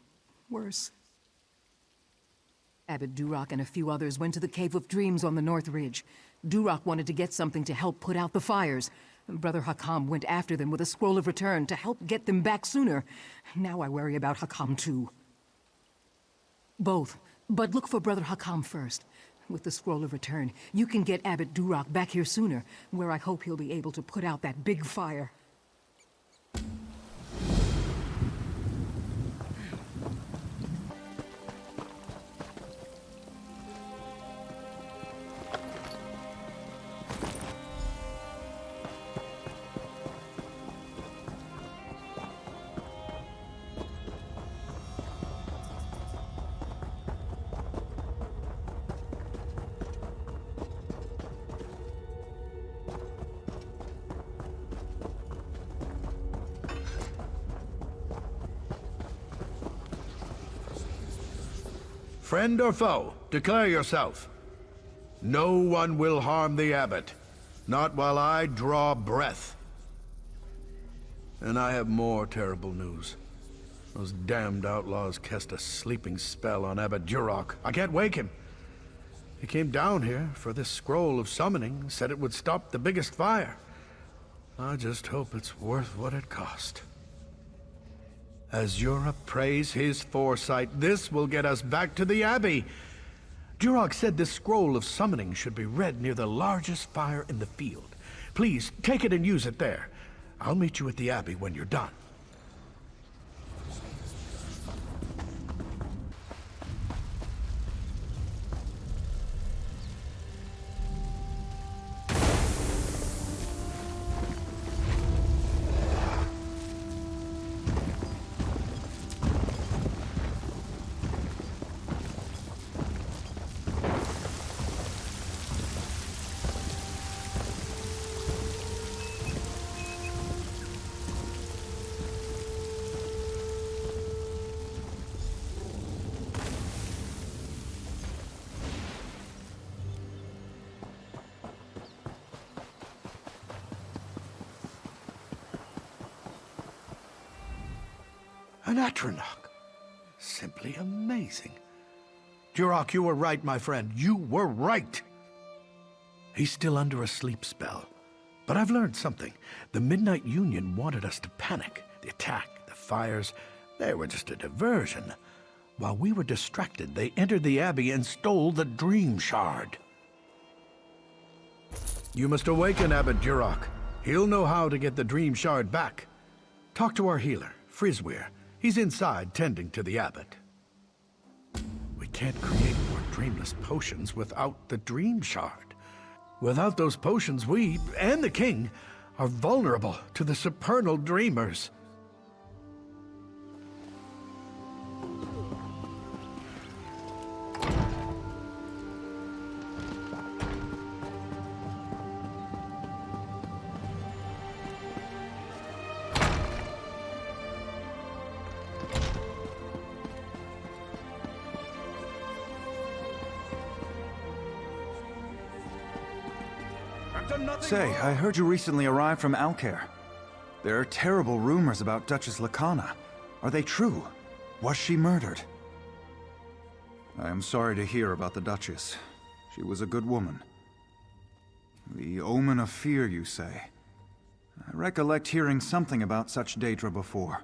worse. Abbot Duroc and a few others went to the Cave of Dreams on the North Ridge. Duroc wanted to get something to help put out the fires. Brother Hakam went after them with a scroll of return to help get them back sooner. Now I worry about Hakam too. Both, but look for Brother Hakam first. With the scroll of return, you can get Abbot Duroc back here sooner, where I hope he'll be able to put out that big fire. Friend or foe, declare yourself. No one will harm the abbot, not while I draw breath. And I have more terrible news. Those damned outlaws cast a sleeping spell on Abbot Duroc. I can't wake him. He came down here for this scroll of summoning, said it would stop the biggest fire. I just hope it's worth what it cost. As Europe praise his foresight, this will get us back to the Abbey. Duroc said this scroll of summoning should be read near the largest fire in the field. Please, take it and use it there. I'll meet you at the Abbey when you're done. An Atronach. Simply amazing. Duroc, you were right, my friend. You were right. He's still under a sleep spell. But I've learned something. The Midnight Union wanted us to panic. The attack, the fires, they were just a diversion. While we were distracted, they entered the Abbey and stole the Dream Shard. You must awaken Abbot Duroc. He'll know how to get the Dream Shard back. Talk to our healer, Frisweir. He's inside, tending to the abbot. We can't create more dreamless potions without the Dream Shard. Without those potions, we, and the king, are vulnerable to the supernal dreamers. Say, I heard you recently arrived from Alcair. There are terrible rumors about Duchess Lacana. Are they true? Was she murdered? I am sorry to hear about the Duchess. She was a good woman. The omen of fear, you say? I recollect hearing something about such Daedra before.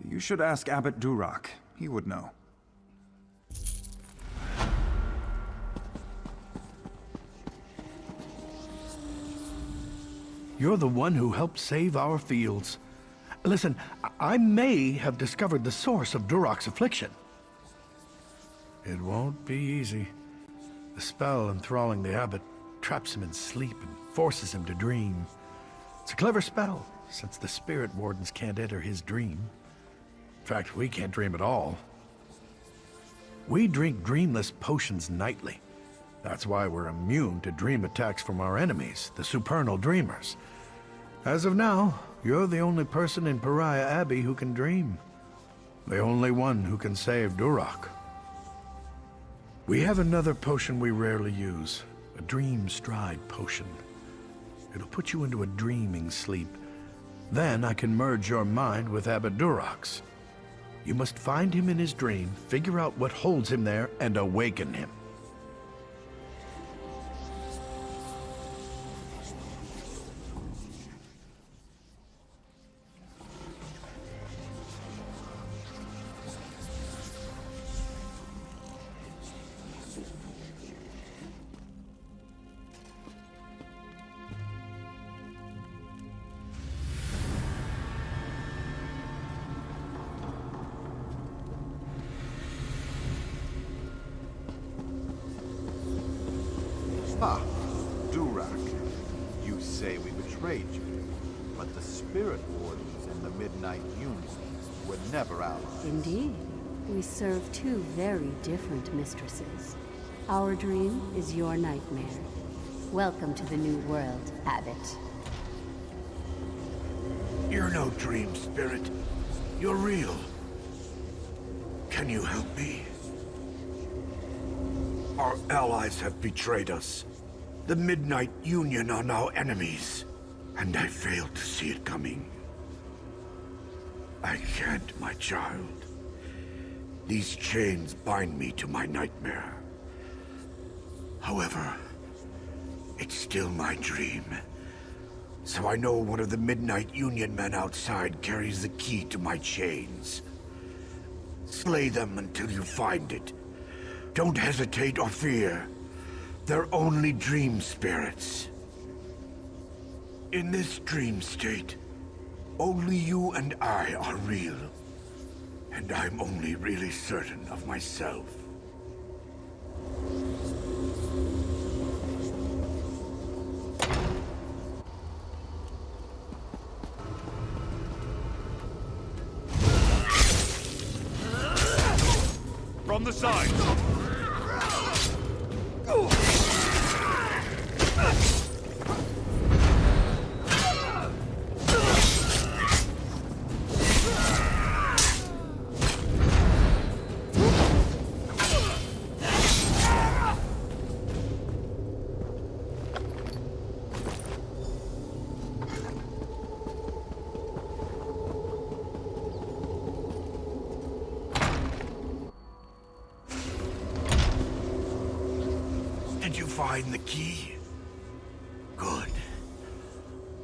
You should ask Abbot Duroc. He would know. You're the one who helped save our fields. Listen, I may have discovered the source of Duroc's affliction. It won't be easy. The spell enthralling the abbot traps him in sleep and forces him to dream. It's a clever spell, since the spirit wardens can't enter his dream. In fact, we can't dream at all. We drink dreamless potions nightly. That's why we're immune to dream attacks from our enemies, the supernal dreamers. As of now, you're the only person in Pariah Abbey who can dream. The only one who can save Duroc. We have another potion we rarely use, a dream stride potion. It'll put you into a dreaming sleep. Then I can merge your mind with Abbot Duroc's. You must find him in his dream, figure out what holds him there, and awaken him. Ah, Duroc. You say we betrayed you, but the Spirit Wardens and the Midnight Union were never allies. Indeed. We serve two very different mistresses. Our dream is your nightmare. Welcome to the new world, Abbot. You're no dream spirit. You're real. Can you help me? Our allies have betrayed us. The Midnight Union are now enemies, and I failed to see it coming. I can't, my child. These chains bind me to my nightmare. However, it's still my dream. So I know one of the Midnight Union men outside carries the key to my chains. Slay them until you find it. Don't hesitate or fear. They're only dream spirits. In this dream state, only you and I are real. And I'm only really certain of myself. From the side! Did you find the key? Good.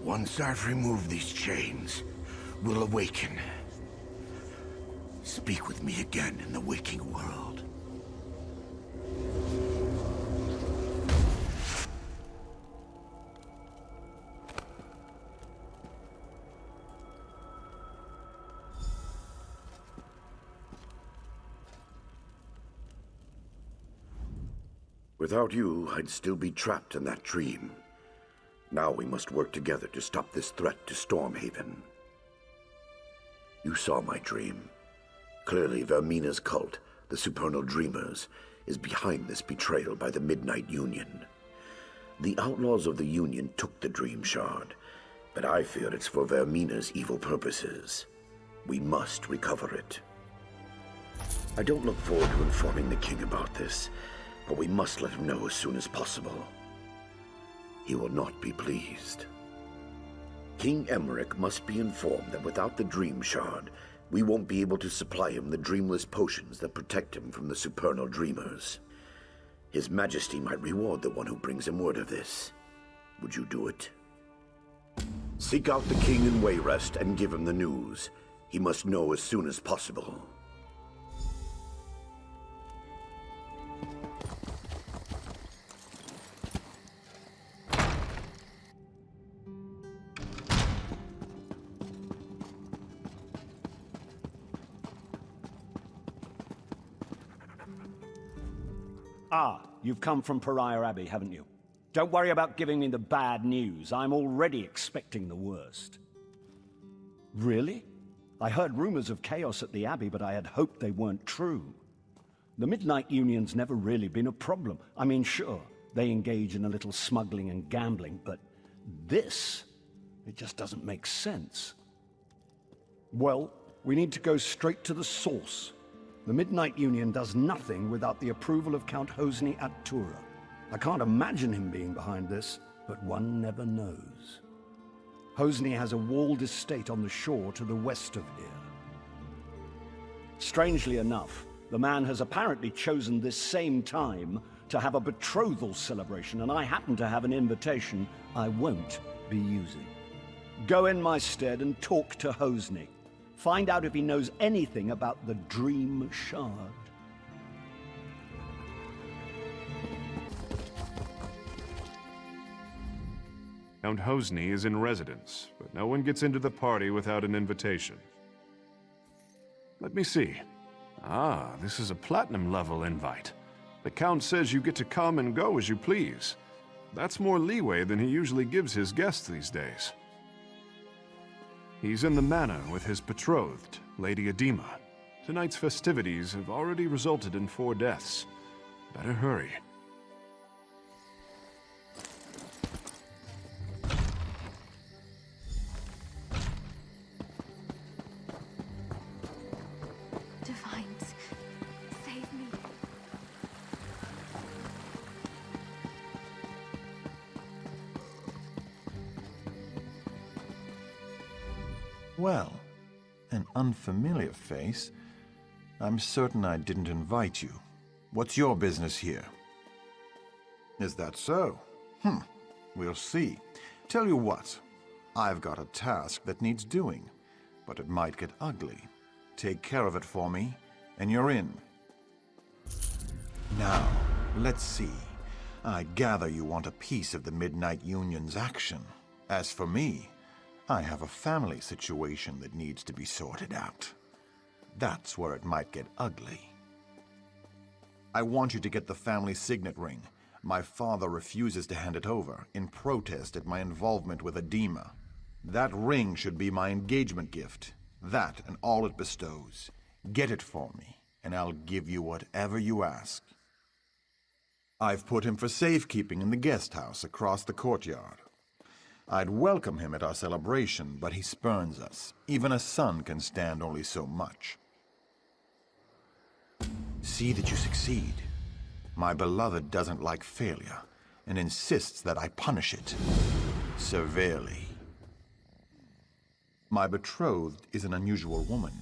Once I've removed these chains, we'll awaken. Speak with me again in the waking world. Without you, I'd still be trapped in that dream. Now we must work together to stop this threat to Stormhaven. You saw my dream. Clearly, Vermina's cult, the Supernal Dreamers, is behind this betrayal by the Midnight Union. The outlaws of the Union took the Dream Shard, but I fear it's for Vermina's evil purposes. We must recover it. I don't look forward to informing the king about this, but we must let him know as soon as possible. He will not be pleased. King Emmerich must be informed that without the Dream Shard, we won't be able to supply him the dreamless potions that protect him from the Supernal Dreamers. His Majesty might reward the one who brings him word of this. Would you do it? Seek out the king in Wayrest and give him the news. He must know as soon as possible. Ah, you've come from Pariah Abbey, haven't you? Don't worry about giving me the bad news. I'm already expecting the worst. Really? I heard rumors of chaos at the Abbey, but I had hoped they weren't true. The Midnight Union's never really been a problem. I mean, sure, they engage in a little smuggling and gambling, but this, it just doesn't make sense. Well, we need to go straight to the source. The Midnight Union does nothing without the approval of Count Hosni at Tura. I can't imagine him being behind this, but one never knows. Hosni has a walled estate on the shore to the west of here. Strangely enough, the man has apparently chosen this same time to have a betrothal celebration, and I happen to have an invitation I won't be using. Go in my stead and talk to Hosni. Find out if he knows anything about the Dream Shard. Count Hosni is in residence, but no one gets into the party without an invitation. Let me see. Ah, this is a platinum-level invite. The Count says you get to come and go as you please. That's more leeway than he usually gives his guests these days. He's in the manor with his betrothed, Lady Edema. Tonight's festivities have already resulted in 4 deaths. Better hurry. Divines, save me. Well, an unfamiliar face. I'm certain I didn't invite you. What's your business here? Is that so? We'll see. Tell you what, I've got a task that needs doing, but it might get ugly. Take care of it for me, and you're in. Now, let's see. I gather you want a piece of the Midnight Union's action. As for me, I have a family situation that needs to be sorted out. That's where it might get ugly. I want you to get the family signet ring. My father refuses to hand it over, in protest at my involvement with Edema. That ring should be my engagement gift. That and all it bestows. Get it for me, and I'll give you whatever you ask. I've put him for safekeeping in the guest house across the courtyard. I'd welcome him at our celebration, but he spurns us. Even a son can stand only so much. See that you succeed. My beloved doesn't like failure, and insists that I punish it severely. My betrothed is an unusual woman.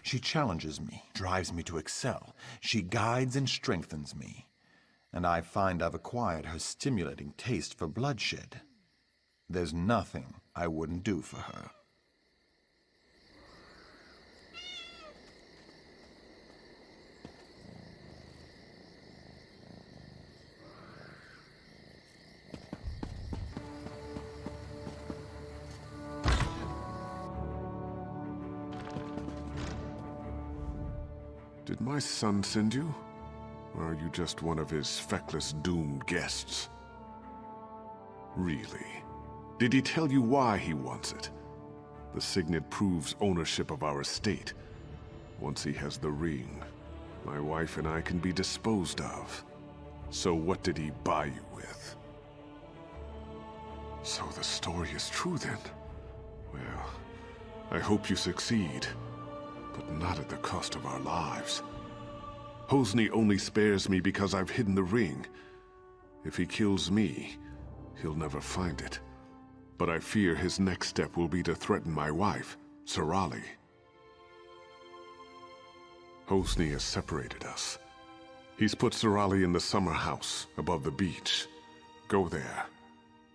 She challenges me, drives me to excel. She guides and strengthens me. And I find I've acquired her stimulating taste for bloodshed. There's nothing I wouldn't do for her. Did my son send you? Or are you just one of his feckless, doomed guests? Really? Did he tell you why he wants it? The signet proves ownership of our estate. Once he has the ring, my wife and I can be disposed of. So what did he buy you with? So the story is true then? Well, I hope you succeed. But not at the cost of our lives. Hosni only spares me because I've hidden the ring. If he kills me, he'll never find it. But I fear his next step will be to threaten my wife, Sorali. Hosni has separated us. He's put Sorali in the summer house above the beach. Go there.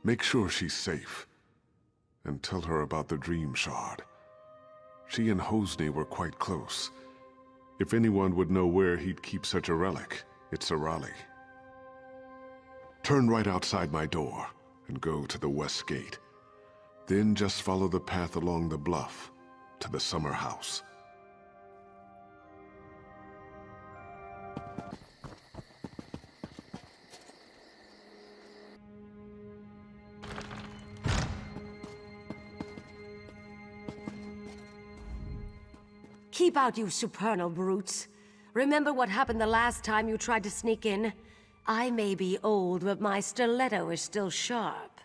Make sure she's safe. And tell her about the Dream Shard. She and Hosni were quite close. If anyone would know where he'd keep such a relic, it's Sorali. Turn right outside my door and go to the west gate. Then just follow the path along the bluff to the summer house. Keep out, you supernal brutes. Remember what happened the last time you tried to sneak in? I may be old, but my stiletto is still sharp.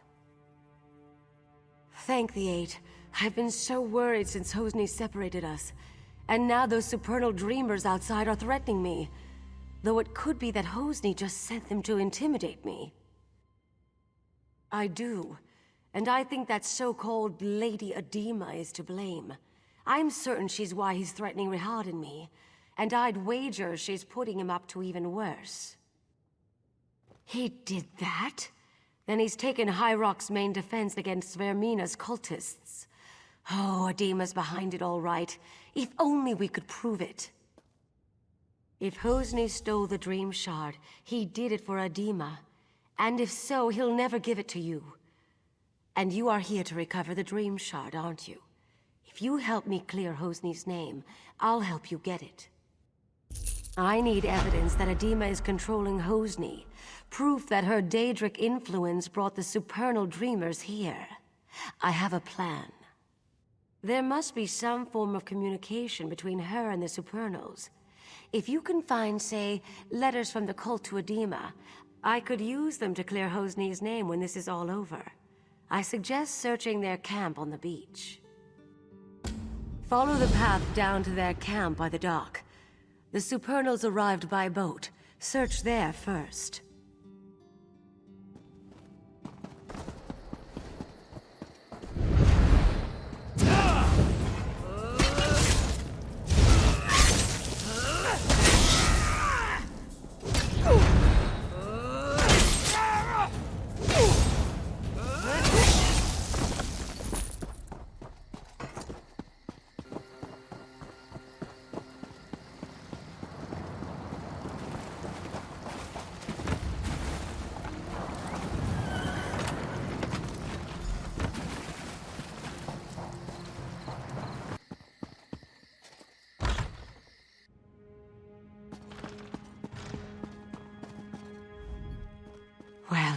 Thank the Eight. I've been so worried since Hosni separated us. And now those supernal dreamers outside are threatening me. Though it could be that Hosni just sent them to intimidate me. I do. And I think that so-called Lady Adema is to blame. I'm certain she's why he's threatening Rihad and me. And I'd wager she's putting him up to even worse. He did that? Then he's taken High Rock's main defense against Vermina's cultists. Oh, Adema's behind it all right. If only we could prove it. If Hosni stole the Dream Shard, he did it for Adema. And if so, he'll never give it to you. And you are here to recover the Dream Shard, aren't you? If you help me clear Hosni's name, I'll help you get it. I need evidence that Adema is controlling Hosni. Proof that her Daedric influence brought the supernal dreamers here. I have a plan. There must be some form of communication between her and the supernals. If you can find, say, letters from the cult to Adema, I could use them to clear Hosni's name when this is all over. I suggest searching their camp on the beach. Follow the path down to their camp by the dock. The supernals arrived by boat. Search there first.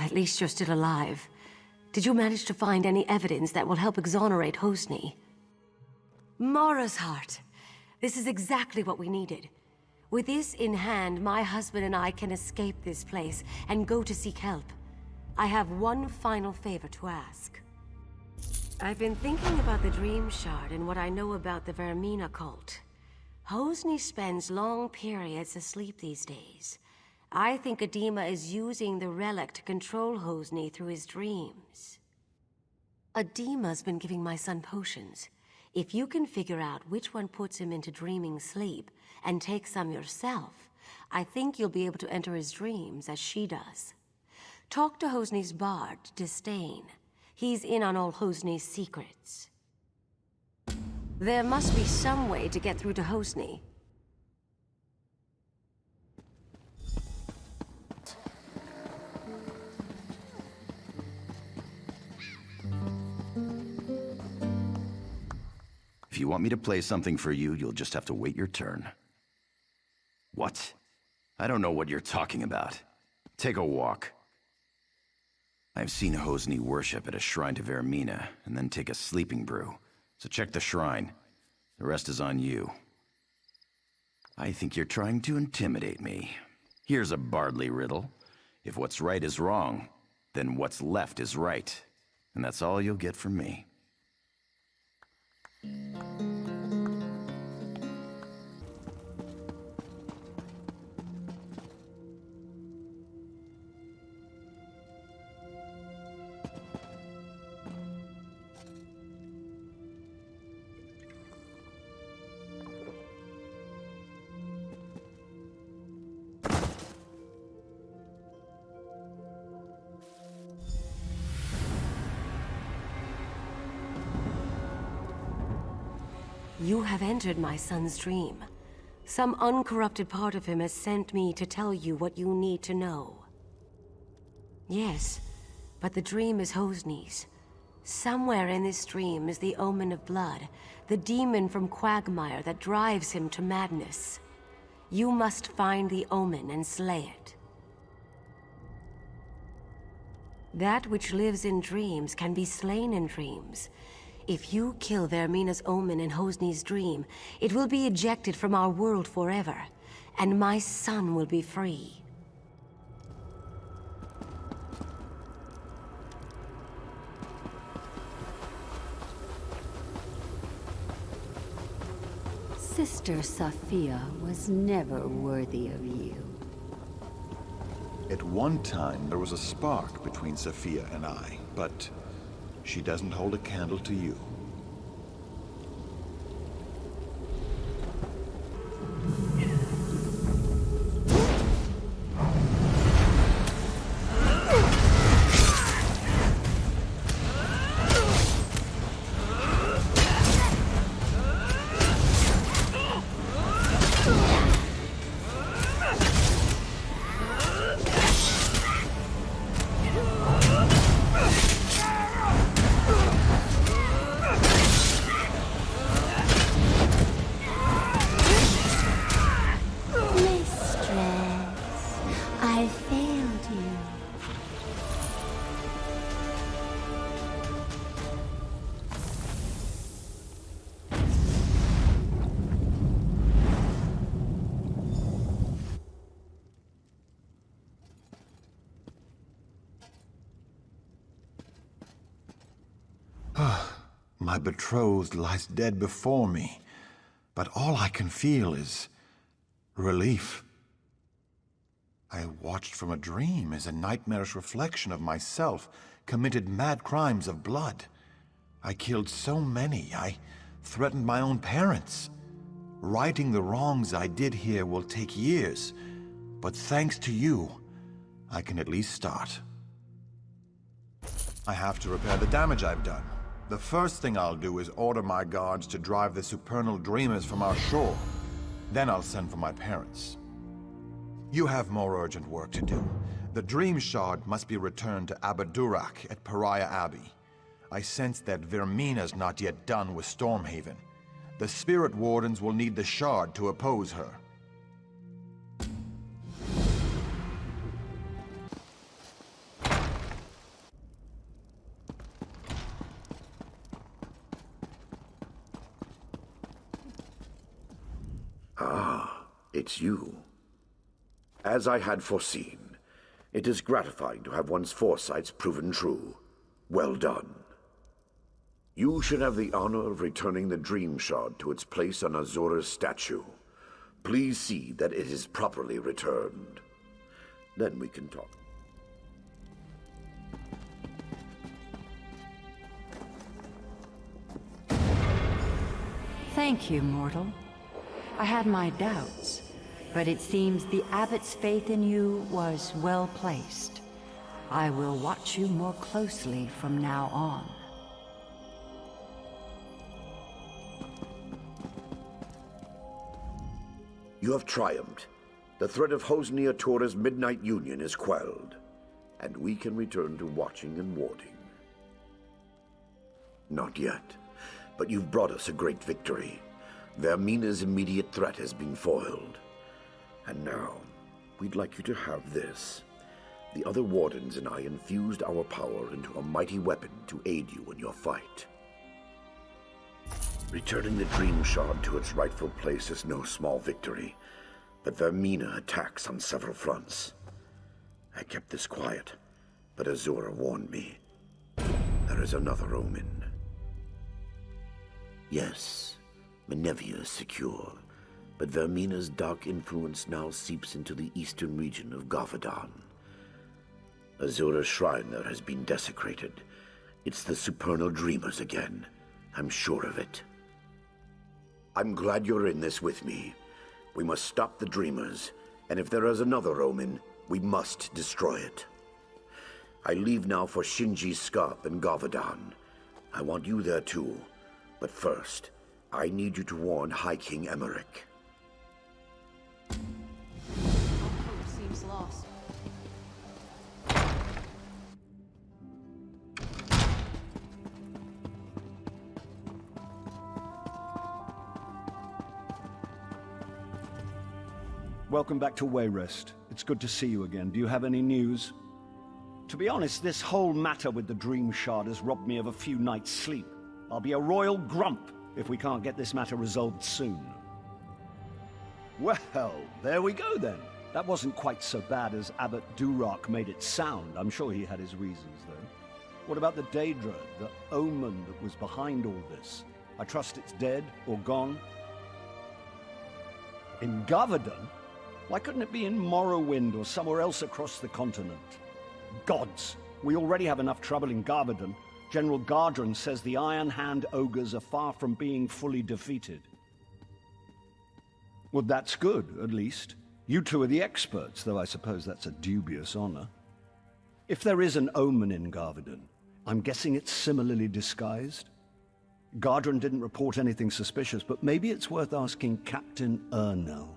At least you're still alive. Did you manage to find any evidence that will help exonerate Hosni? Mara's heart. This is exactly what we needed. With this in hand, my husband and I can escape this place and go to seek help. I have one final favor to ask. I've been thinking about the Dream Shard and what I know about the Vermina cult. Hosni spends long periods asleep these days. I think Adema is using the relic to control Hosni through his dreams. Adema's been giving my son potions. If you can figure out which one puts him into dreaming sleep, and take some yourself, I think you'll be able to enter his dreams as she does. Talk to Hosni's bard, Disdain. He's in on all Hosni's secrets. There must be some way to get through to Hosni. If you want me to play something for you, you'll just have to wait your turn. What? I don't know what you're talking about. Take a walk. I've seen Hosni worship at a shrine to Vermina, and then take a sleeping brew. So check the shrine. The rest is on you. I think you're trying to intimidate me. Here's a Bardley riddle. If what's right is wrong, then what's left is right. And that's all you'll get from me. You have entered my son's dream. Some uncorrupted part of him has sent me to tell you what you need to know. Yes, but the dream is Hosni's. Somewhere in this dream is the Omen of Blood, the demon from Quagmire that drives him to madness. You must find the Omen and slay it. That which lives in dreams can be slain in dreams. If you kill Vermina's Omen in Hosni's dream, it will be ejected from our world forever. and my son will be free. Sister Sophia was never worthy of you. At one time, there was a spark between Sophia and I, but she doesn't hold a candle to you. My betrothed lies dead before me, but all I can feel is relief. I watched from a dream as a nightmarish reflection of myself committed mad crimes of blood. I killed so many, I threatened my own parents. Righting the wrongs I did here will take years, but thanks to you, I can at least start. I have to repair the damage I've done. The first thing I'll do is order my guards to drive the supernal dreamers from our shore. Then I'll send for my parents. You have more urgent work to do. The Dream Shard must be returned to Abadurak at Pariah Abbey. I sense that Vermina's not yet done with Stormhaven. The Spirit Wardens will need the Shard to oppose her. It's you. As I had foreseen, it is gratifying to have one's foresights proven true. Well done. You should have the honor of returning the Dream Shard to its place on Azura's statue. Please see that it is properly returned. Then we can talk. Thank you, mortal. I had my doubts, but it seems the Abbot's faith in you was well placed. I will watch you more closely from now on. You have triumphed. The threat of Hosnia Tora's Midnight Union is quelled, and we can return to watching and warding. Not yet, but you've brought us a great victory. Vermina's immediate threat has been foiled. And now, we'd like you to have this. The other Wardens and I infused our power into a mighty weapon to aid you in your fight. Returning the Dream Shard to its rightful place is no small victory, but Vermina attacks on several fronts. I kept this quiet, but Azura warned me. There is another omen. Yes, Menevia is secure, but Vermina's dark influence now seeps into the eastern region of Gavadan. Azura's shrine there has been desecrated. It's the supernal dreamers again. I'm sure of it. I'm glad you're in this with me. We must stop the dreamers, and if there is another omen, we must destroy it. I leave now for Shinji's Scarp in Gavadan. I want you there too, but first, I need you to warn High King Emmerich. Seems lost. Welcome back to Wayrest. It's good to see you again. Do you have any news? To be honest, this whole matter with the Dream Shard has robbed me of a few nights' sleep. I'll be a royal grump if we can't get this matter resolved soon. Well, there we go then. That wasn't quite so bad as Abbot Duroc made it sound. I'm sure he had his reasons, though. What about the Daedra, the omen that was behind all this? I trust it's dead or gone? In Gavardon? Why couldn't it be in Morrowind or somewhere else across the continent? Gods! We already have enough trouble in Gavardon. General Gardren says the Iron Hand ogres are far from being fully defeated. Well, that's good, at least. You two are the experts, though I suppose that's a dubious honor. If there is an omen in Gavardon, I'm guessing it's similarly disguised? Gardren didn't report anything suspicious, but maybe it's worth asking Captain Ernell.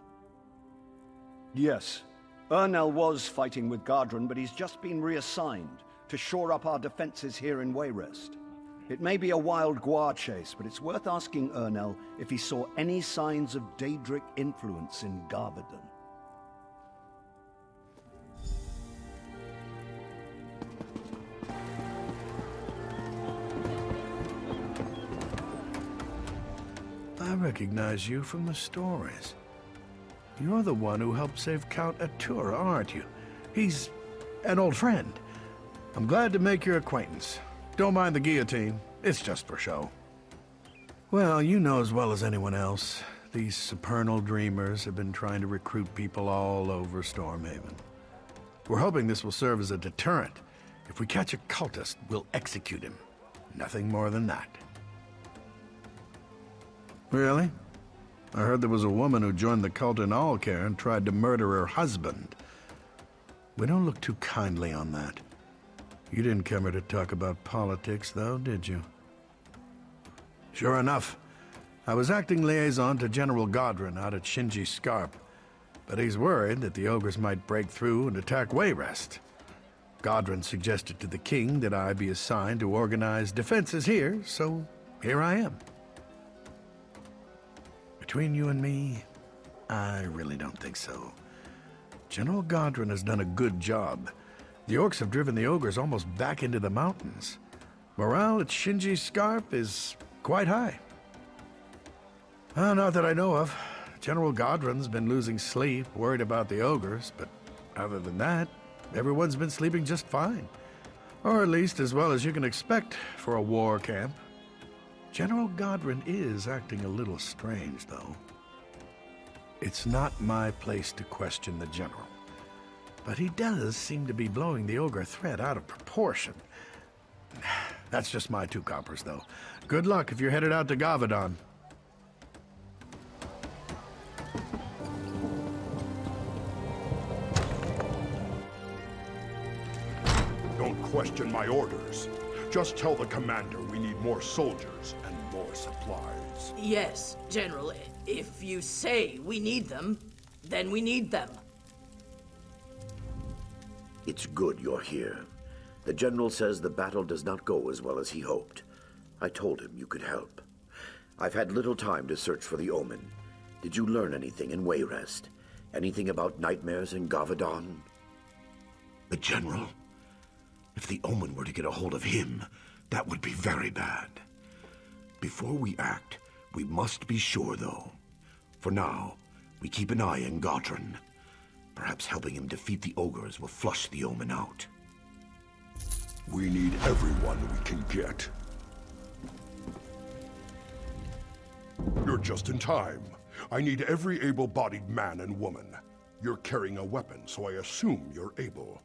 Yes, Ernell was fighting with Gardren, but he's just been reassigned to shore up our defenses here in Wayrest. It may be a wild guar chase, but it's worth asking Ernell if he saw any signs of Daedric influence in Gavardon. I recognize you from the stories. You're the one who helped save Count Atura, aren't you? He's an old friend. I'm glad to make your acquaintance. Don't mind the guillotine. It's just for show. Well, you know as well as anyone else, these supernal dreamers have been trying to recruit people all over Stormhaven. We're hoping this will serve as a deterrent. If we catch a cultist, we'll execute him. Nothing more than that. Really? I heard there was a woman who joined the cult in Alcare and tried to murder her husband. We don't look too kindly on that. You didn't come here to talk about politics, though, did you? Sure enough. I was acting liaison to General Gardren out at Shinji Scarp, but he's worried that the ogres might break through and attack Wayrest. Gardren suggested to the king that I be assigned to organize defenses here, so here I am. Between you and me, I really don't think so. General Gardren has done a good job. The orcs have driven the ogres almost back into the mountains. Morale at Shinji Scarp is quite high. Not that I know of. General Gardren's been losing sleep, worried about the ogres, but other than that, everyone's been sleeping just fine. Or at least as well as you can expect for a war camp. General Gardren is acting a little strange, though. It's not my place to question the general, but he does seem to be blowing the ogre threat out of proportion. That's just my 2 coppers, though. Good luck if you're headed out to Gavardon. Don't question my orders. Just tell the commander we need more soldiers and more supplies. Yes, General. If you say we need them, then we need them. It's good you're here. The General says the battle does not go as well as he hoped. I told him you could help. I've had little time to search for the Omen. Did you learn anything in Wayrest? Anything about nightmares in Gavardon? The General? If the Omen were to get a hold of him, that would be very bad. Before we act, we must be sure, though. For now, we keep an eye on Gardren. Perhaps helping him defeat the ogres will flush the Omen out. We need everyone we can get. You're just in time. I need every able-bodied man and woman. You're carrying a weapon, so I assume you're able.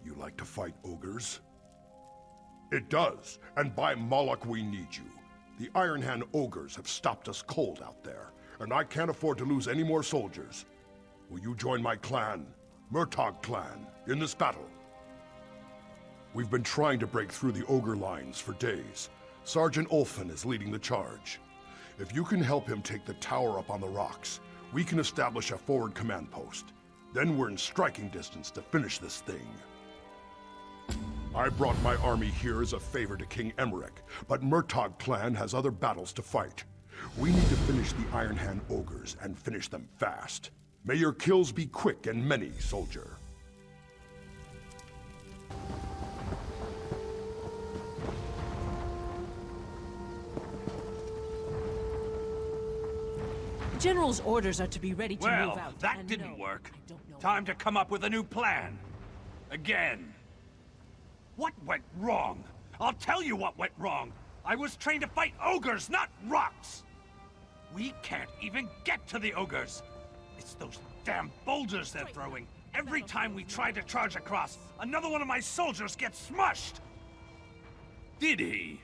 You like to fight ogres? It does, and by Moloch we need you. The Iron Hand ogres have stopped us cold out there, and I can't afford to lose any more soldiers. Will you join my clan, Murtagh clan, in this battle? We've been trying to break through the ogre lines for days. Sergeant Ulfin is leading the charge. If you can help him take the tower up on the rocks, we can establish a forward command post. Then we're in striking distance to finish this thing. I brought my army here as a favor to King Emmerich, but Murtagh clan has other battles to fight. We need to finish the Iron Hand ogres and finish them fast. May your kills be quick and many, soldier. The General's orders are to be ready to move Well, out. that didn't work. Time to come up with a new plan. Again. What went wrong? I'll tell you what went wrong. I was trained to fight ogres, not rocks! We can't even get to the ogres. It's those damn boulders they're throwing. Every time we try to charge across, another one of my soldiers gets smushed! Did he?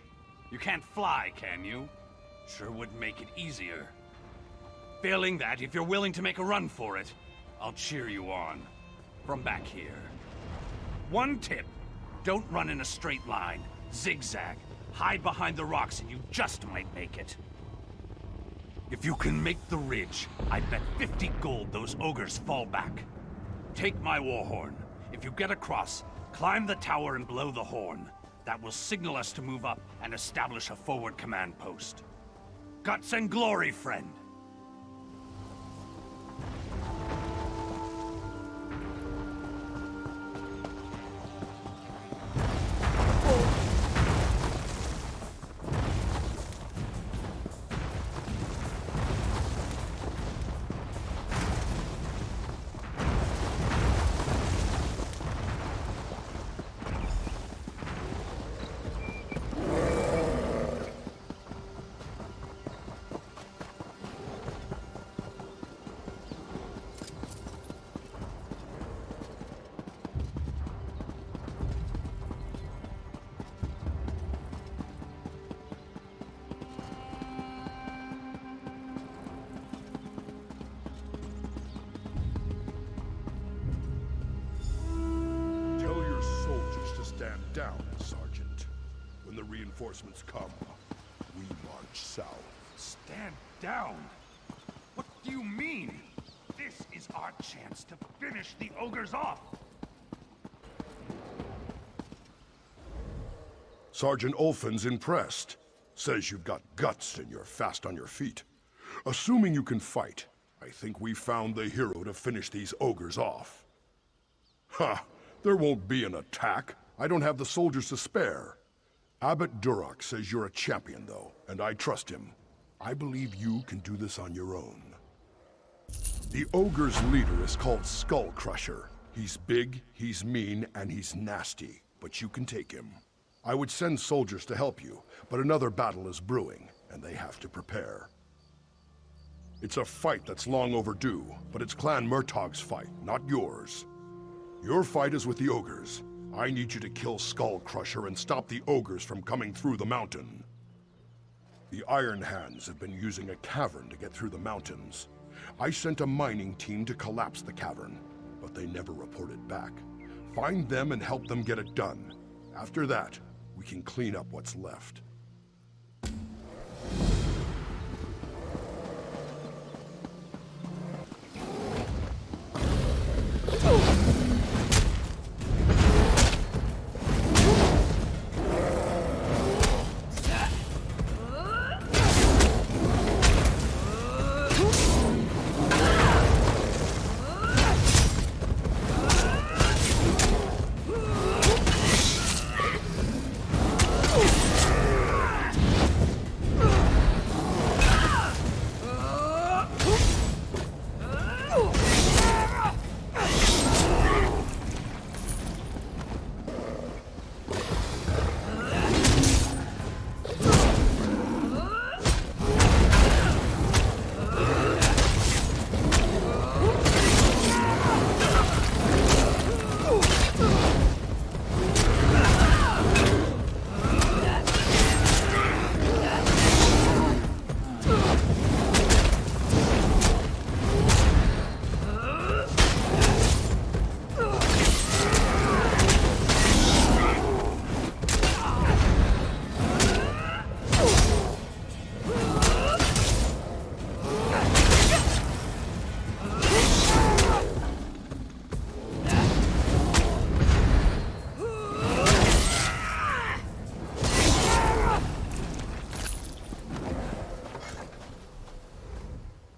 You can't fly, can you? Sure would make it easier. Failing that, if you're willing to make a run for it, I'll cheer you on. From back here. One tip. Don't run in a straight line. Zigzag. Hide behind the rocks and you just might make it. If you can make the ridge, I bet 50 gold those ogres fall back. Take my war horn. If you get across, climb the tower and blow the horn. That will signal us to move up and establish a forward command post. Guts and glory, friend! Stand down, Sergeant. When the reinforcements come, we march south. Stand down? What do you mean? This is our chance to finish the ogres off! Sergeant Ulfin's impressed. Says you've got guts and you're fast on your feet. Assuming you can fight, I think we found the hero to finish these ogres off. Ha! There won't be an attack. I don't have the soldiers to spare. Abbot Duroc says you're a champion, though, and I trust him. I believe you can do this on your own. The ogre's leader is called Skull Crusher. He's big, he's mean, and he's nasty, but you can take him. I would send soldiers to help you, but another battle is brewing, and they have to prepare. It's a fight that's long overdue, but it's Clan Murtaugh's fight, not yours. Your fight is with the ogres. I need you to kill Skull Crusher and stop the ogres from coming through the mountain. The Iron Hands have been using a cavern to get through the mountains. I sent a mining team to collapse the cavern, but they never reported back. Find them and help them get it done. After that, we can clean up what's left.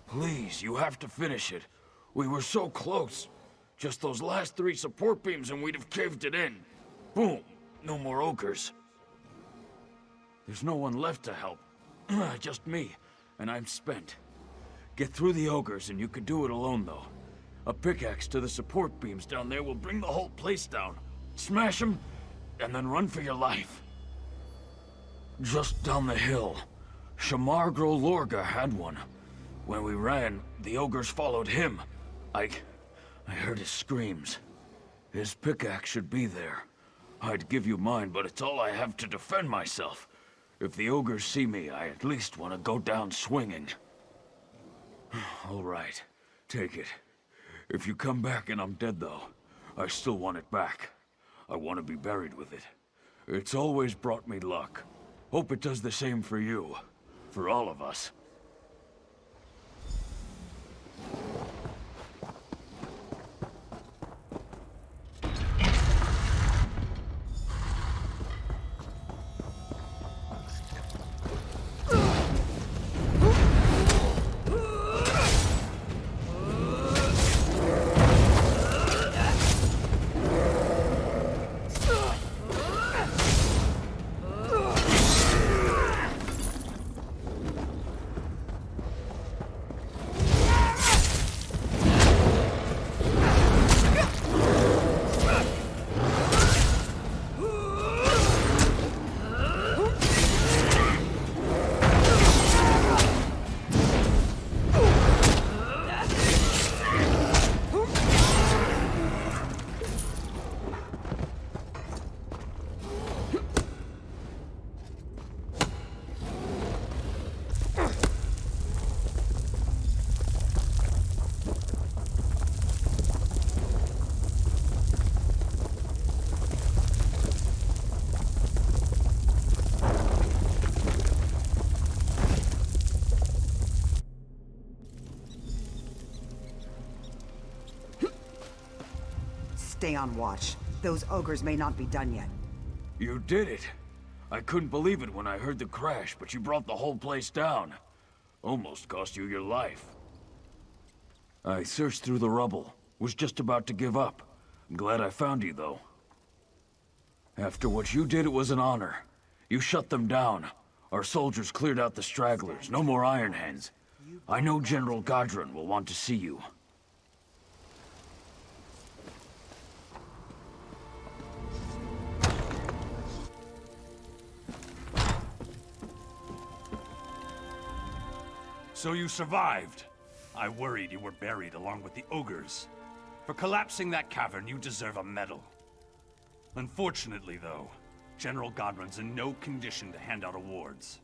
Please, you have to finish it. We were so close. Just those last 3 support beams and we'd have caved it in. Boom. No more ogres. There's no one left to help. Just me, and I'm spent. Get through the ogres and you could do it alone, though. A pickaxe to the support beams down there will bring the whole place down. Smash them, and then run for your life. Just down the hill. Shamargro Lorga had one. When we ran, the ogres followed him. I heard his screams. His pickaxe should be there. I'd give you mine, but it's all I have to defend myself. If the ogres see me, I at least want to go down swinging. All right, take it. If you come back and I'm dead, though, I still want it back. I want to be buried with it. It's always brought me luck. Hope it does the same for you. For all of us. Stay on watch. Those ogres may not be done yet. You did it. I couldn't believe it when I heard the crash, but you brought the whole place down. Almost cost you your life. I searched through the rubble. Was just about to give up. I'm glad I found you, though. After what you did, it was an honor. You shut them down. Our soldiers cleared out the stragglers. No more Iron Hands. I know General Godron will want to see you. So you survived. I worried you were buried along with the ogres. For collapsing that cavern, you deserve a medal. Unfortunately, though, General Godron's in no condition to hand out awards.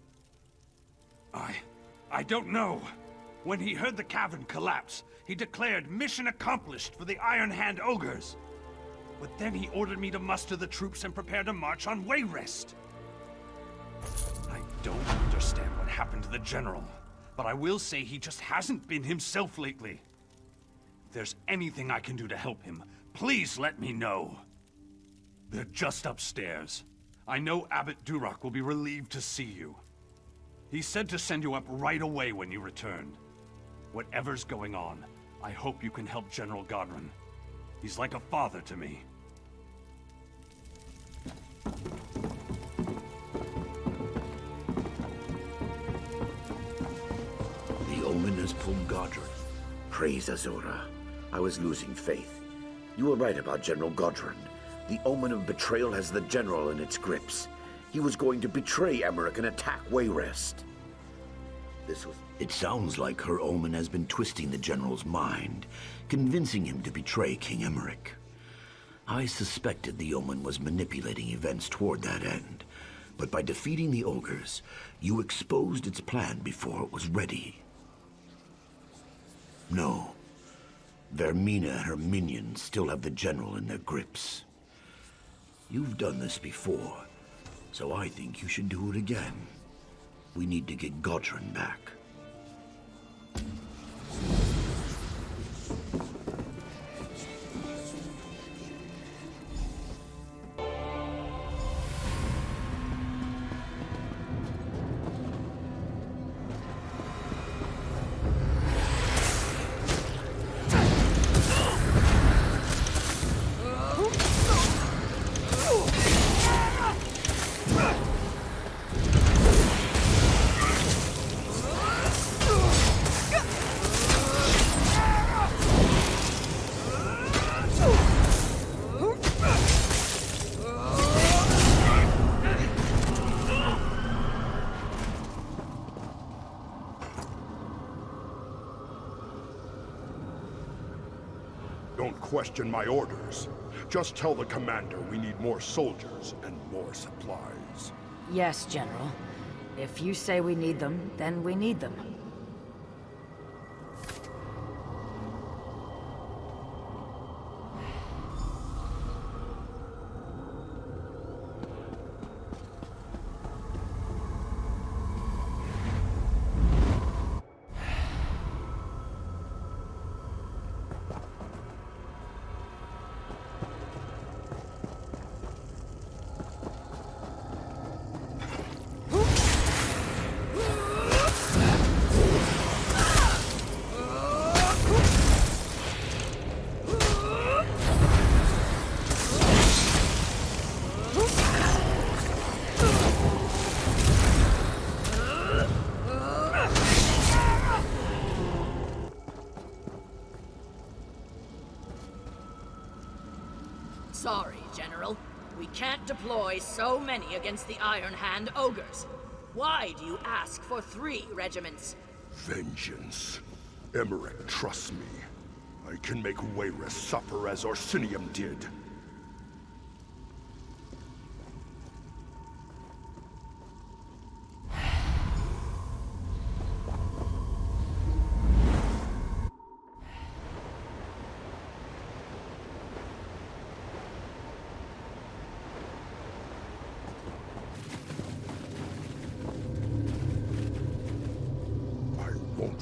I don't know. When he heard the cavern collapse, he declared mission accomplished for the Iron Hand ogres. But then he ordered me to muster the troops and prepare to march on Wayrest. I don't understand what happened to the General. But I will say he just hasn't been himself lately. If there's anything I can do to help him, please let me know. They're just upstairs. I know Abbot Duroc will be relieved to see you. He said to send you up right away when you returned. Whatever's going on, I hope you can help General Godron. He's like a father to me. The Omen has pulled Godron. Praise Azura. I was losing faith. You were right about General Godron. The Omen of betrayal has the General in its grips. He was going to betray Emmerich and attack Wayrest. It sounds like her Omen has been twisting the General's mind, convincing him to betray King Emmerich. I suspected the Omen was manipulating events toward that end, but by defeating the ogres, you exposed its plan before it was ready. No. Vermina and her minions still have the General in their grips. You've done this before, so I think you should do it again. We need to get Godron back. question my orders. Just tell the commander we need more soldiers and more supplies. Yes, General. If you say we need them, then we need them. Sorry, General. We can't deploy so many against the Iron Hand ogres. Why do you ask for 3 regiments? Vengeance. Emmerich trusts me. I can make Wayrus suffer as Orsinium did.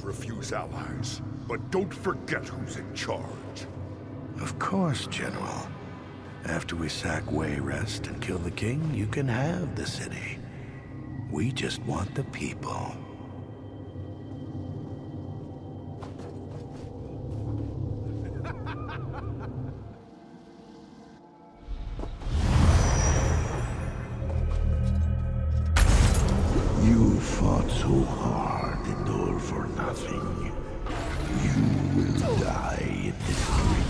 Refuse allies, but don't forget who's in charge. Of course, General. After we sack Wayrest and kill the king, you can have the city. We just want the people. You fought so hard and all for nothing. You will die in this dream.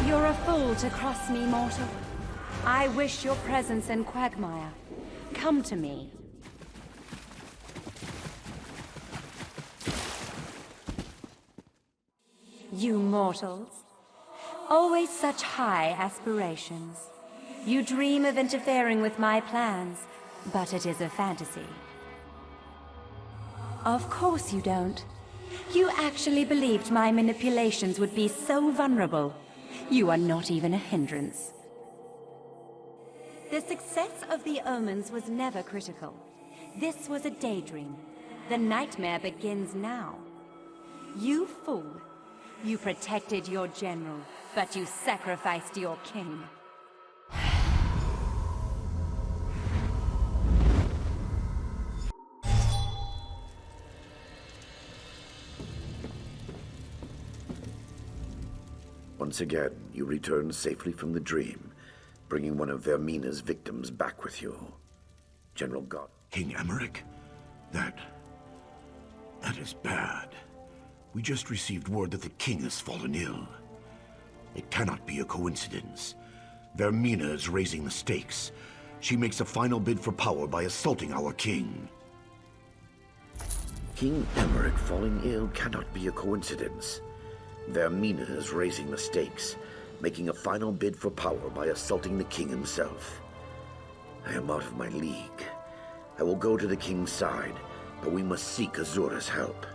You're a fool to cross me, mortal. I wish your presence in Quagmire. Come to me. You mortals. Always such high aspirations. You dream of interfering with my plans, but it is a fantasy. Of course you don't. You actually believed my manipulations would be so vulnerable. You are not even a hindrance. The success of the omens was never critical. This was a daydream. The nightmare begins now. You fool. You protected your general, but you sacrificed your king. Once again, you return safely from the dream, bringing one of Vermina's victims back with you. General God. King Emmerich? That is bad. We just received word that the king has fallen ill. It cannot be a coincidence. Vermina is raising the stakes. She makes a final bid for power by assaulting our king. King Emmerich falling ill cannot be a coincidence. Vermina is raising the stakes, making a final bid for power by assaulting the king himself. I am out of my league. I will go to the king's side, but we must seek Azura's help.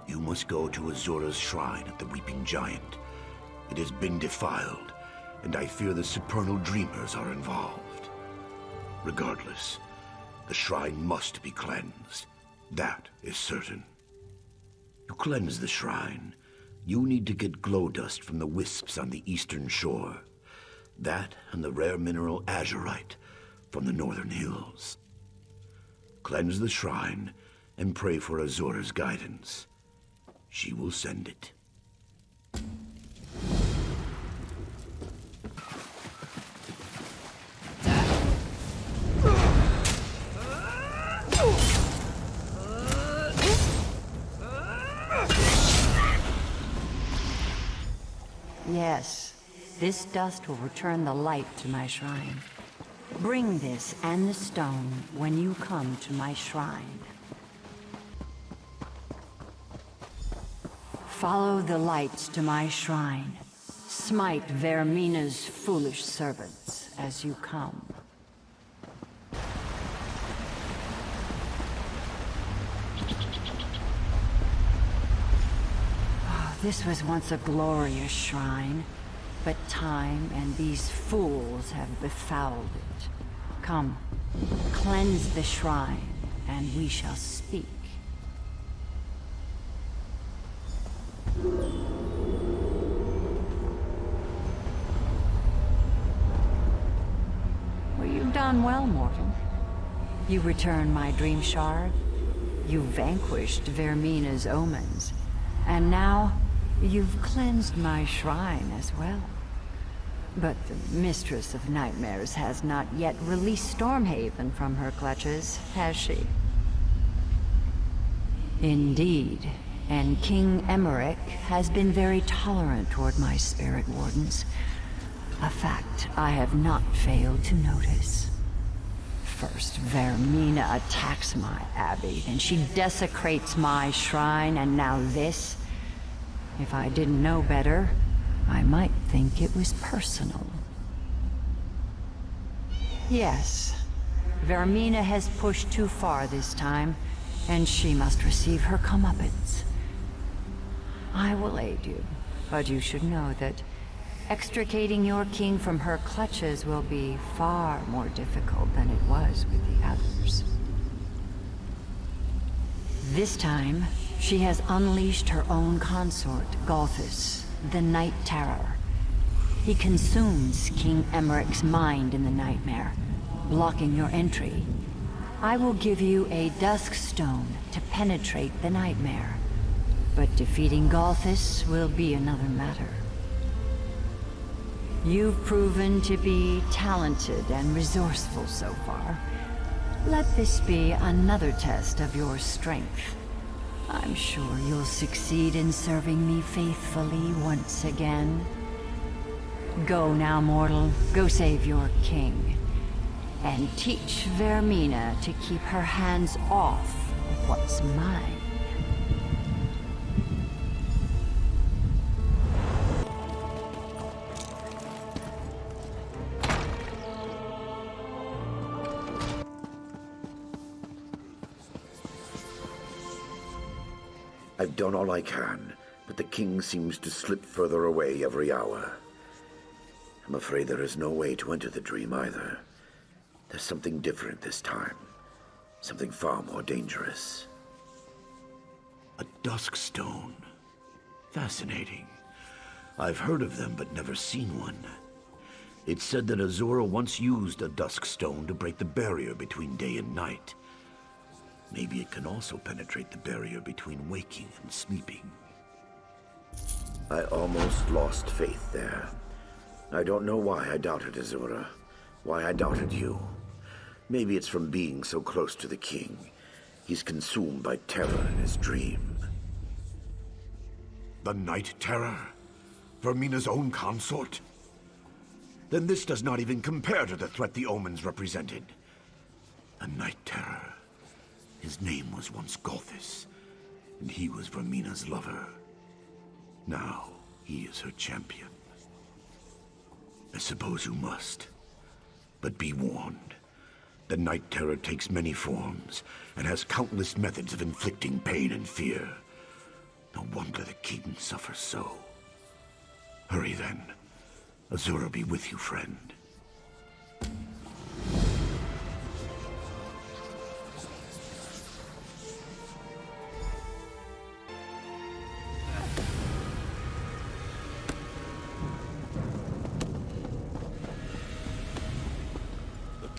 You must go to Azura's shrine at the Weeping Giant. It has been defiled, and I fear the supernal dreamers are involved. Regardless, the shrine must be cleansed. That is certain. To cleanse the shrine, you need to get glow dust from the wisps on the eastern shore. That and the rare mineral azurite from the northern hills. Cleanse the shrine and pray for Azura's guidance. She will send it. Yes, this dust will return the light to my shrine. Bring this and the stone when you come to my shrine. Follow the lights to my shrine. Smite Vermina's foolish servants as you come. This was once a glorious shrine, but time and these fools have befouled it. Come, cleanse the shrine, and we shall speak. Well, you've done well, mortal. You return my dream shard. You vanquished Vermina's omens. And now, you've cleansed my shrine as well. But the Mistress of Nightmares has not yet released Stormhaven from her clutches, has she? Indeed, and King Emmerich has been very tolerant toward my spirit wardens. A fact I have not failed to notice. First, Vermina attacks my abbey, then she desecrates my shrine, and now this? If I didn't know better, I might think it was personal. Yes, Vermina has pushed too far this time, and she must receive her comeuppance. I will aid you, but you should know that extricating your king from her clutches will be far more difficult than it was with the others. This time, she has unleashed her own consort, Golthus, the Night Terror. He consumes King Emmerich's mind in the nightmare, blocking your entry. I will give you a dusk stone to penetrate the nightmare, but defeating Golthus will be another matter. You've proven to be talented and resourceful so far. Let this be another test of your strength. I'm sure you'll succeed in serving me faithfully once again. Go now, mortal. Go save your king. And teach Vermina to keep her hands off of what's mine. I've done all I can, but the king seems to slip further away every hour. I'm afraid there is no way to enter the dream either. There's something different this time. Something far more dangerous. A dusk stone. Fascinating. I've heard of them, but never seen one. It's said that Azura once used a dusk stone to break the barrier between day and night. Maybe it can also penetrate the barrier between waking and sleeping. I almost lost faith there. I don't know why I doubted Azura. Why I doubted you. Maybe it's from being so close to the king. He's consumed by terror in his dream. The Night Terror? Vermina's own consort? Then this does not even compare to the threat the omens represented. The Night Terror. His name was once Golthus, and he was Vermina's lover. Now, he is her champion. I suppose you must. But be warned. The Night Terror takes many forms, and has countless methods of inflicting pain and fear. No wonder the king suffers so. Hurry then. Azura be with you, friend.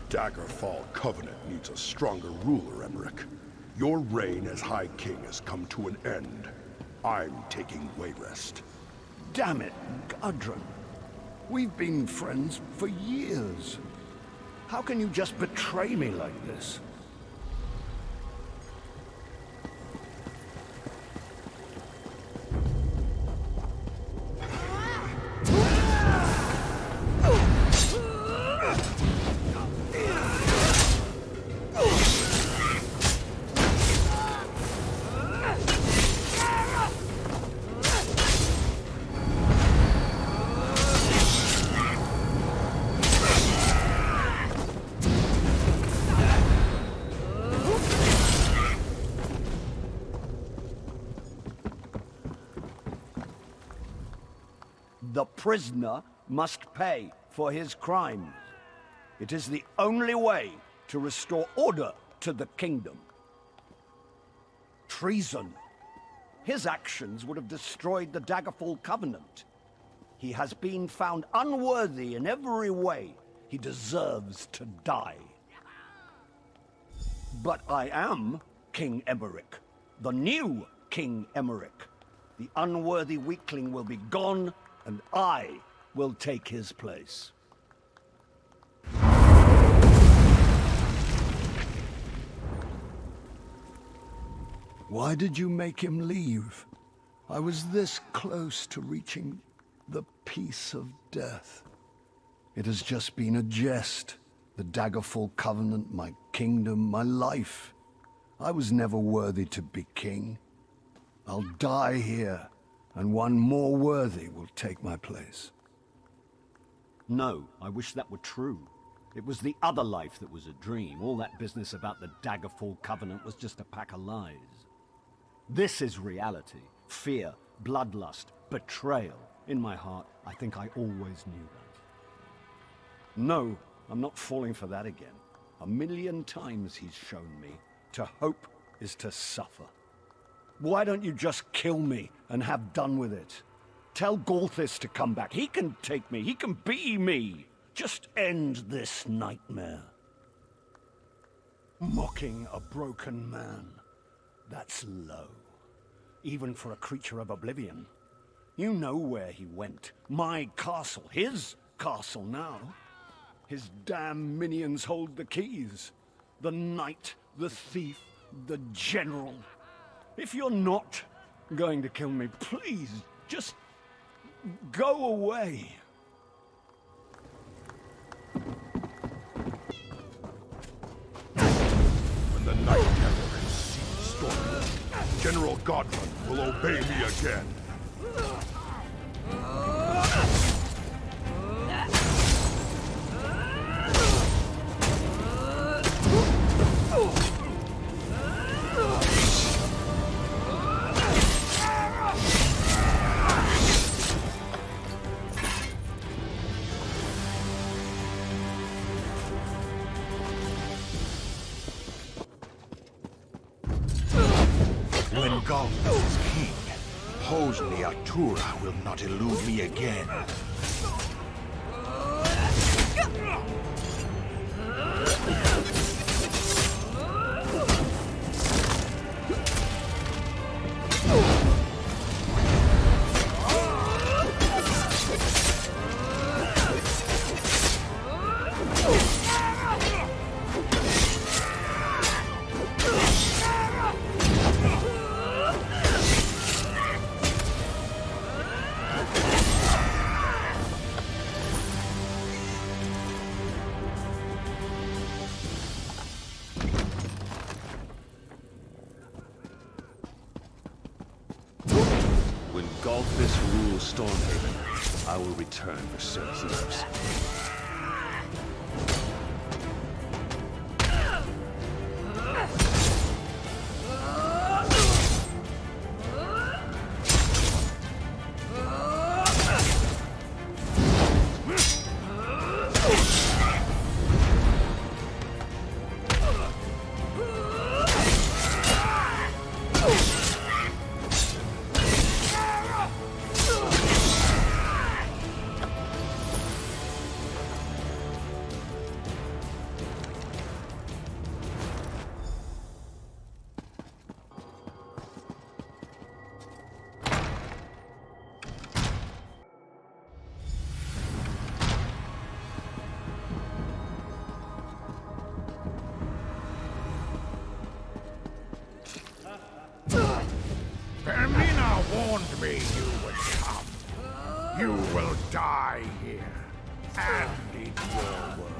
Daggerfall Covenant needs a stronger ruler, Emmerich. Your reign as High King has come to an end. I'm taking Wayrest. Damn it, Gudrun. We've been friends for years. How can you just betray me like this? The prisoner must pay for his crimes. It is the only way to restore order to the kingdom. Treason. His actions would have destroyed the Daggerfall Covenant. He has been found unworthy in every way. He deserves to die. But I am King Emmerich, the new King Emmerich. The unworthy weakling will be gone, and I will take his place. Why did you make him leave? I was this close to reaching the peace of death. It has just been a jest. The Daggerfall Covenant, my kingdom, my life. I was never worthy to be king. I'll die here, and one more worthy will take my place. No, I wish that were true. It was the other life that was a dream. All that business about the Daggerfall Covenant was just a pack of lies. This is reality. Fear, bloodlust, betrayal. In my heart, I think I always knew that. No, I'm not falling for that again. 1,000,000 times he's shown me. To hope is to suffer. Why don't you just kill me and have done with it? Tell Galthis to come back. He can take me. He can be me. Just end this nightmare. Mocking a broken man. That's low. Even for a creature of oblivion. You know where he went. My castle. His castle now. His damn minions hold the keys. The knight, the thief, the general. If you're not going to kill me, please, just go away. When the Night Terror has ceased storming, General Godwin will obey me again. When Galthis is king, Hosni Atura will not elude me again. When Galthis rules Stormhaven, I will return for Sir Hughes. Hermina warned me you would come. You will die here, and in your world.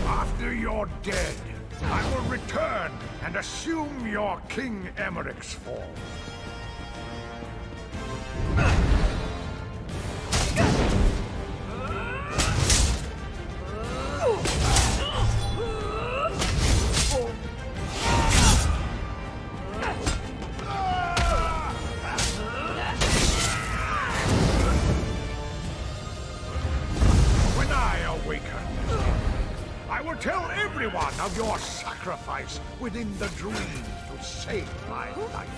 After you're dead, I will return and assume your King Emmerich's form. weaker. I will tell everyone of your sacrifice within the dream to save my life.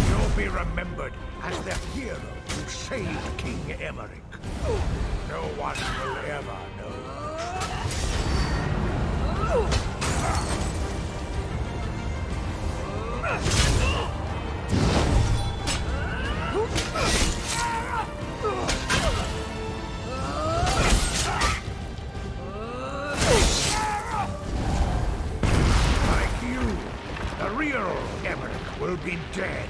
You'll be remembered as the hero who saved King Emmerich. No one will ever know. Like you, the real Emmerich will be dead.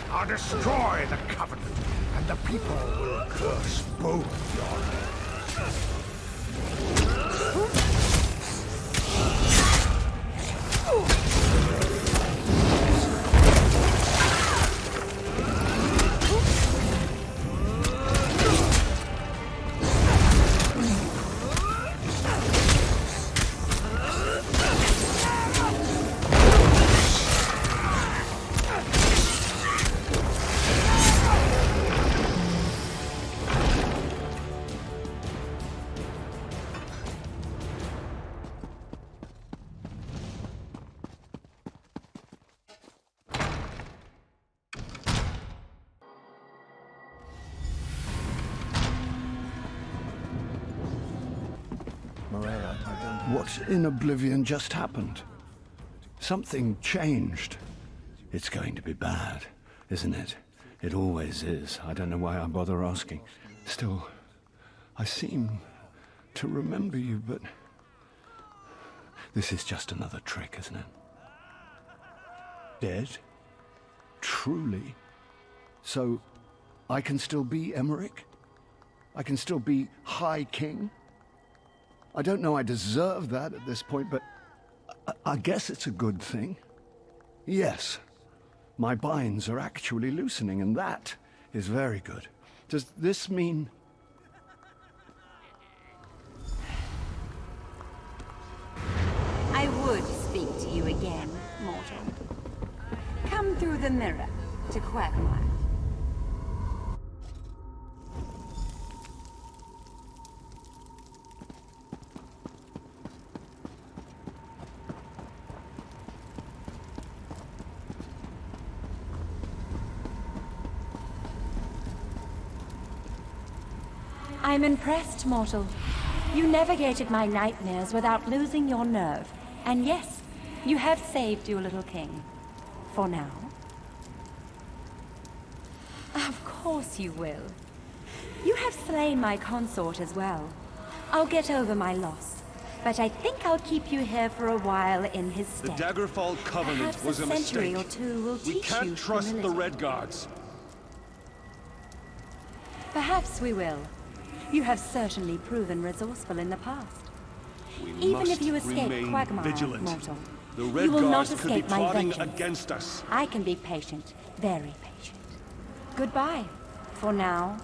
I'll destroy the Covenant, and the people will curse both your heads. What in oblivion just happened? Something changed. It's going to be bad, isn't it? It always is. I don't know why I bother asking. Still, I seem to remember you, but... This is just another trick, isn't it? Dead? Truly? So, I can still be Emmerich? I can still be High King? I don't know I deserve that at this point, but I guess it's a good thing. Yes, my binds are actually loosening, and that is very good. Does this mean... I would speak to you again, mortal. Come through the mirror to Quagmire. I'm impressed, mortal. You navigated my nightmares without losing your nerve. And yes, you have saved your little king. For now. Of course you will. You have slain my consort as well. I'll get over my loss. But I think I'll keep you here for a while in his stead. The Daggerfall Covenant Perhaps was a century mistake. Or two will We teach can't you trust the humility. Red Guards. Perhaps we will. You have certainly proven resourceful in the past. Even if you escape Quagmire, vigilant. mortal, The Red you will not Guards could be escape my plotting vengeance. against us. I can be patient, very patient. Goodbye, for now.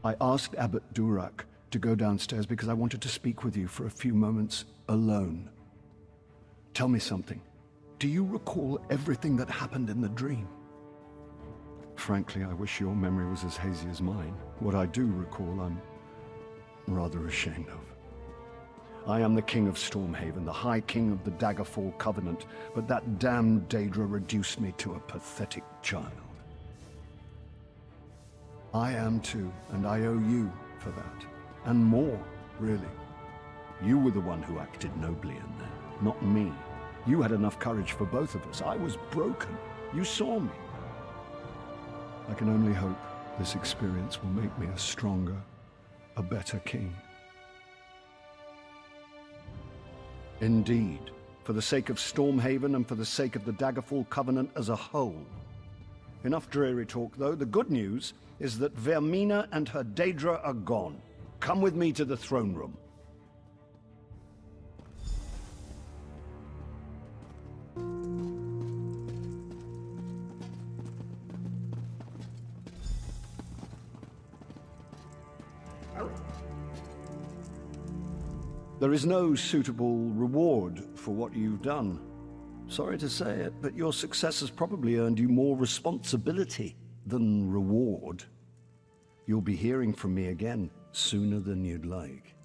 I asked Abbot Durak to go downstairs because I wanted to speak with you for a few moments alone. Tell me something. Do you recall everything that happened in the dream? frankly, I wish your memory was as hazy as mine. What I do recall, I'm rather ashamed of. I am the King of Stormhaven, the High King of the Daggerfall Covenant, but that damned Daedra reduced me to a pathetic child. I am too, and I owe you for that. And more, really. You were the one who acted nobly in there, not me. You had enough courage for both of us. I was broken. You saw me. I can only hope this experience will make me a stronger, a better king. Indeed, for the sake of Stormhaven and for the sake of the Daggerfall Covenant as a whole. Enough dreary talk, though. The good news is that Vermina and her Daedra are gone. Come with me to the throne room. There is no suitable reward for what you've done. Sorry to say it, but your success has probably earned you more responsibility than reward. You'll be hearing from me again sooner than you'd like.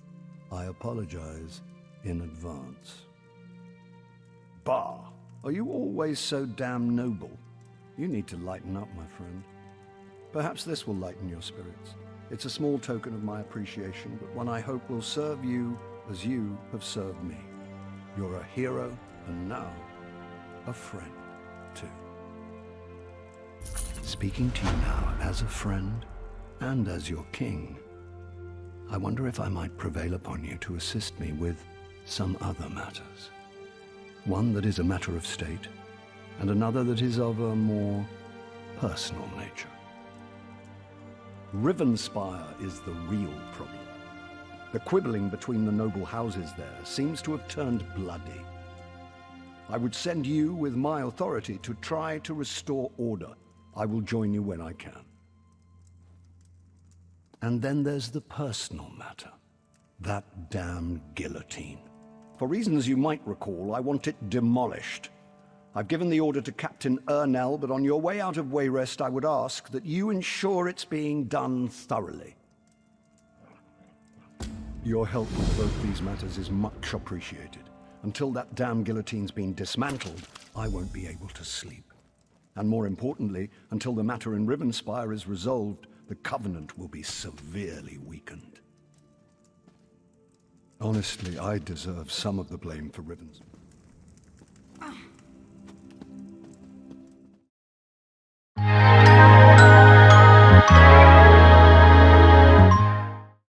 I apologize in advance. Bah! Are you always so damn noble? You need to lighten up, my friend. Perhaps this will lighten your spirits. It's a small token of my appreciation, but one I hope will serve you as you have served me. You're a hero, and now, a friend, too. Speaking to you now as a friend, and as your king, I wonder if I might prevail upon you to assist me with some other matters. One that is a matter of state, and another that is of a more personal nature. Rivenspire is the real problem. The quibbling between the noble houses there seems to have turned bloody. I would send you with my authority to try to restore order. I will join you when I can. And then there's the personal matter. That damned guillotine. For reasons you might recall, I want it demolished. I've given the order to Captain Ernell, but on your way out of Wayrest, I would ask that you ensure it's being done thoroughly. Your help with both these matters is much appreciated. Until that damn guillotine's been dismantled, I won't be able to sleep. And more importantly, until the matter in Rivenspire is resolved, the Covenant will be severely weakened. Honestly, I deserve some of the blame for Rivenspire.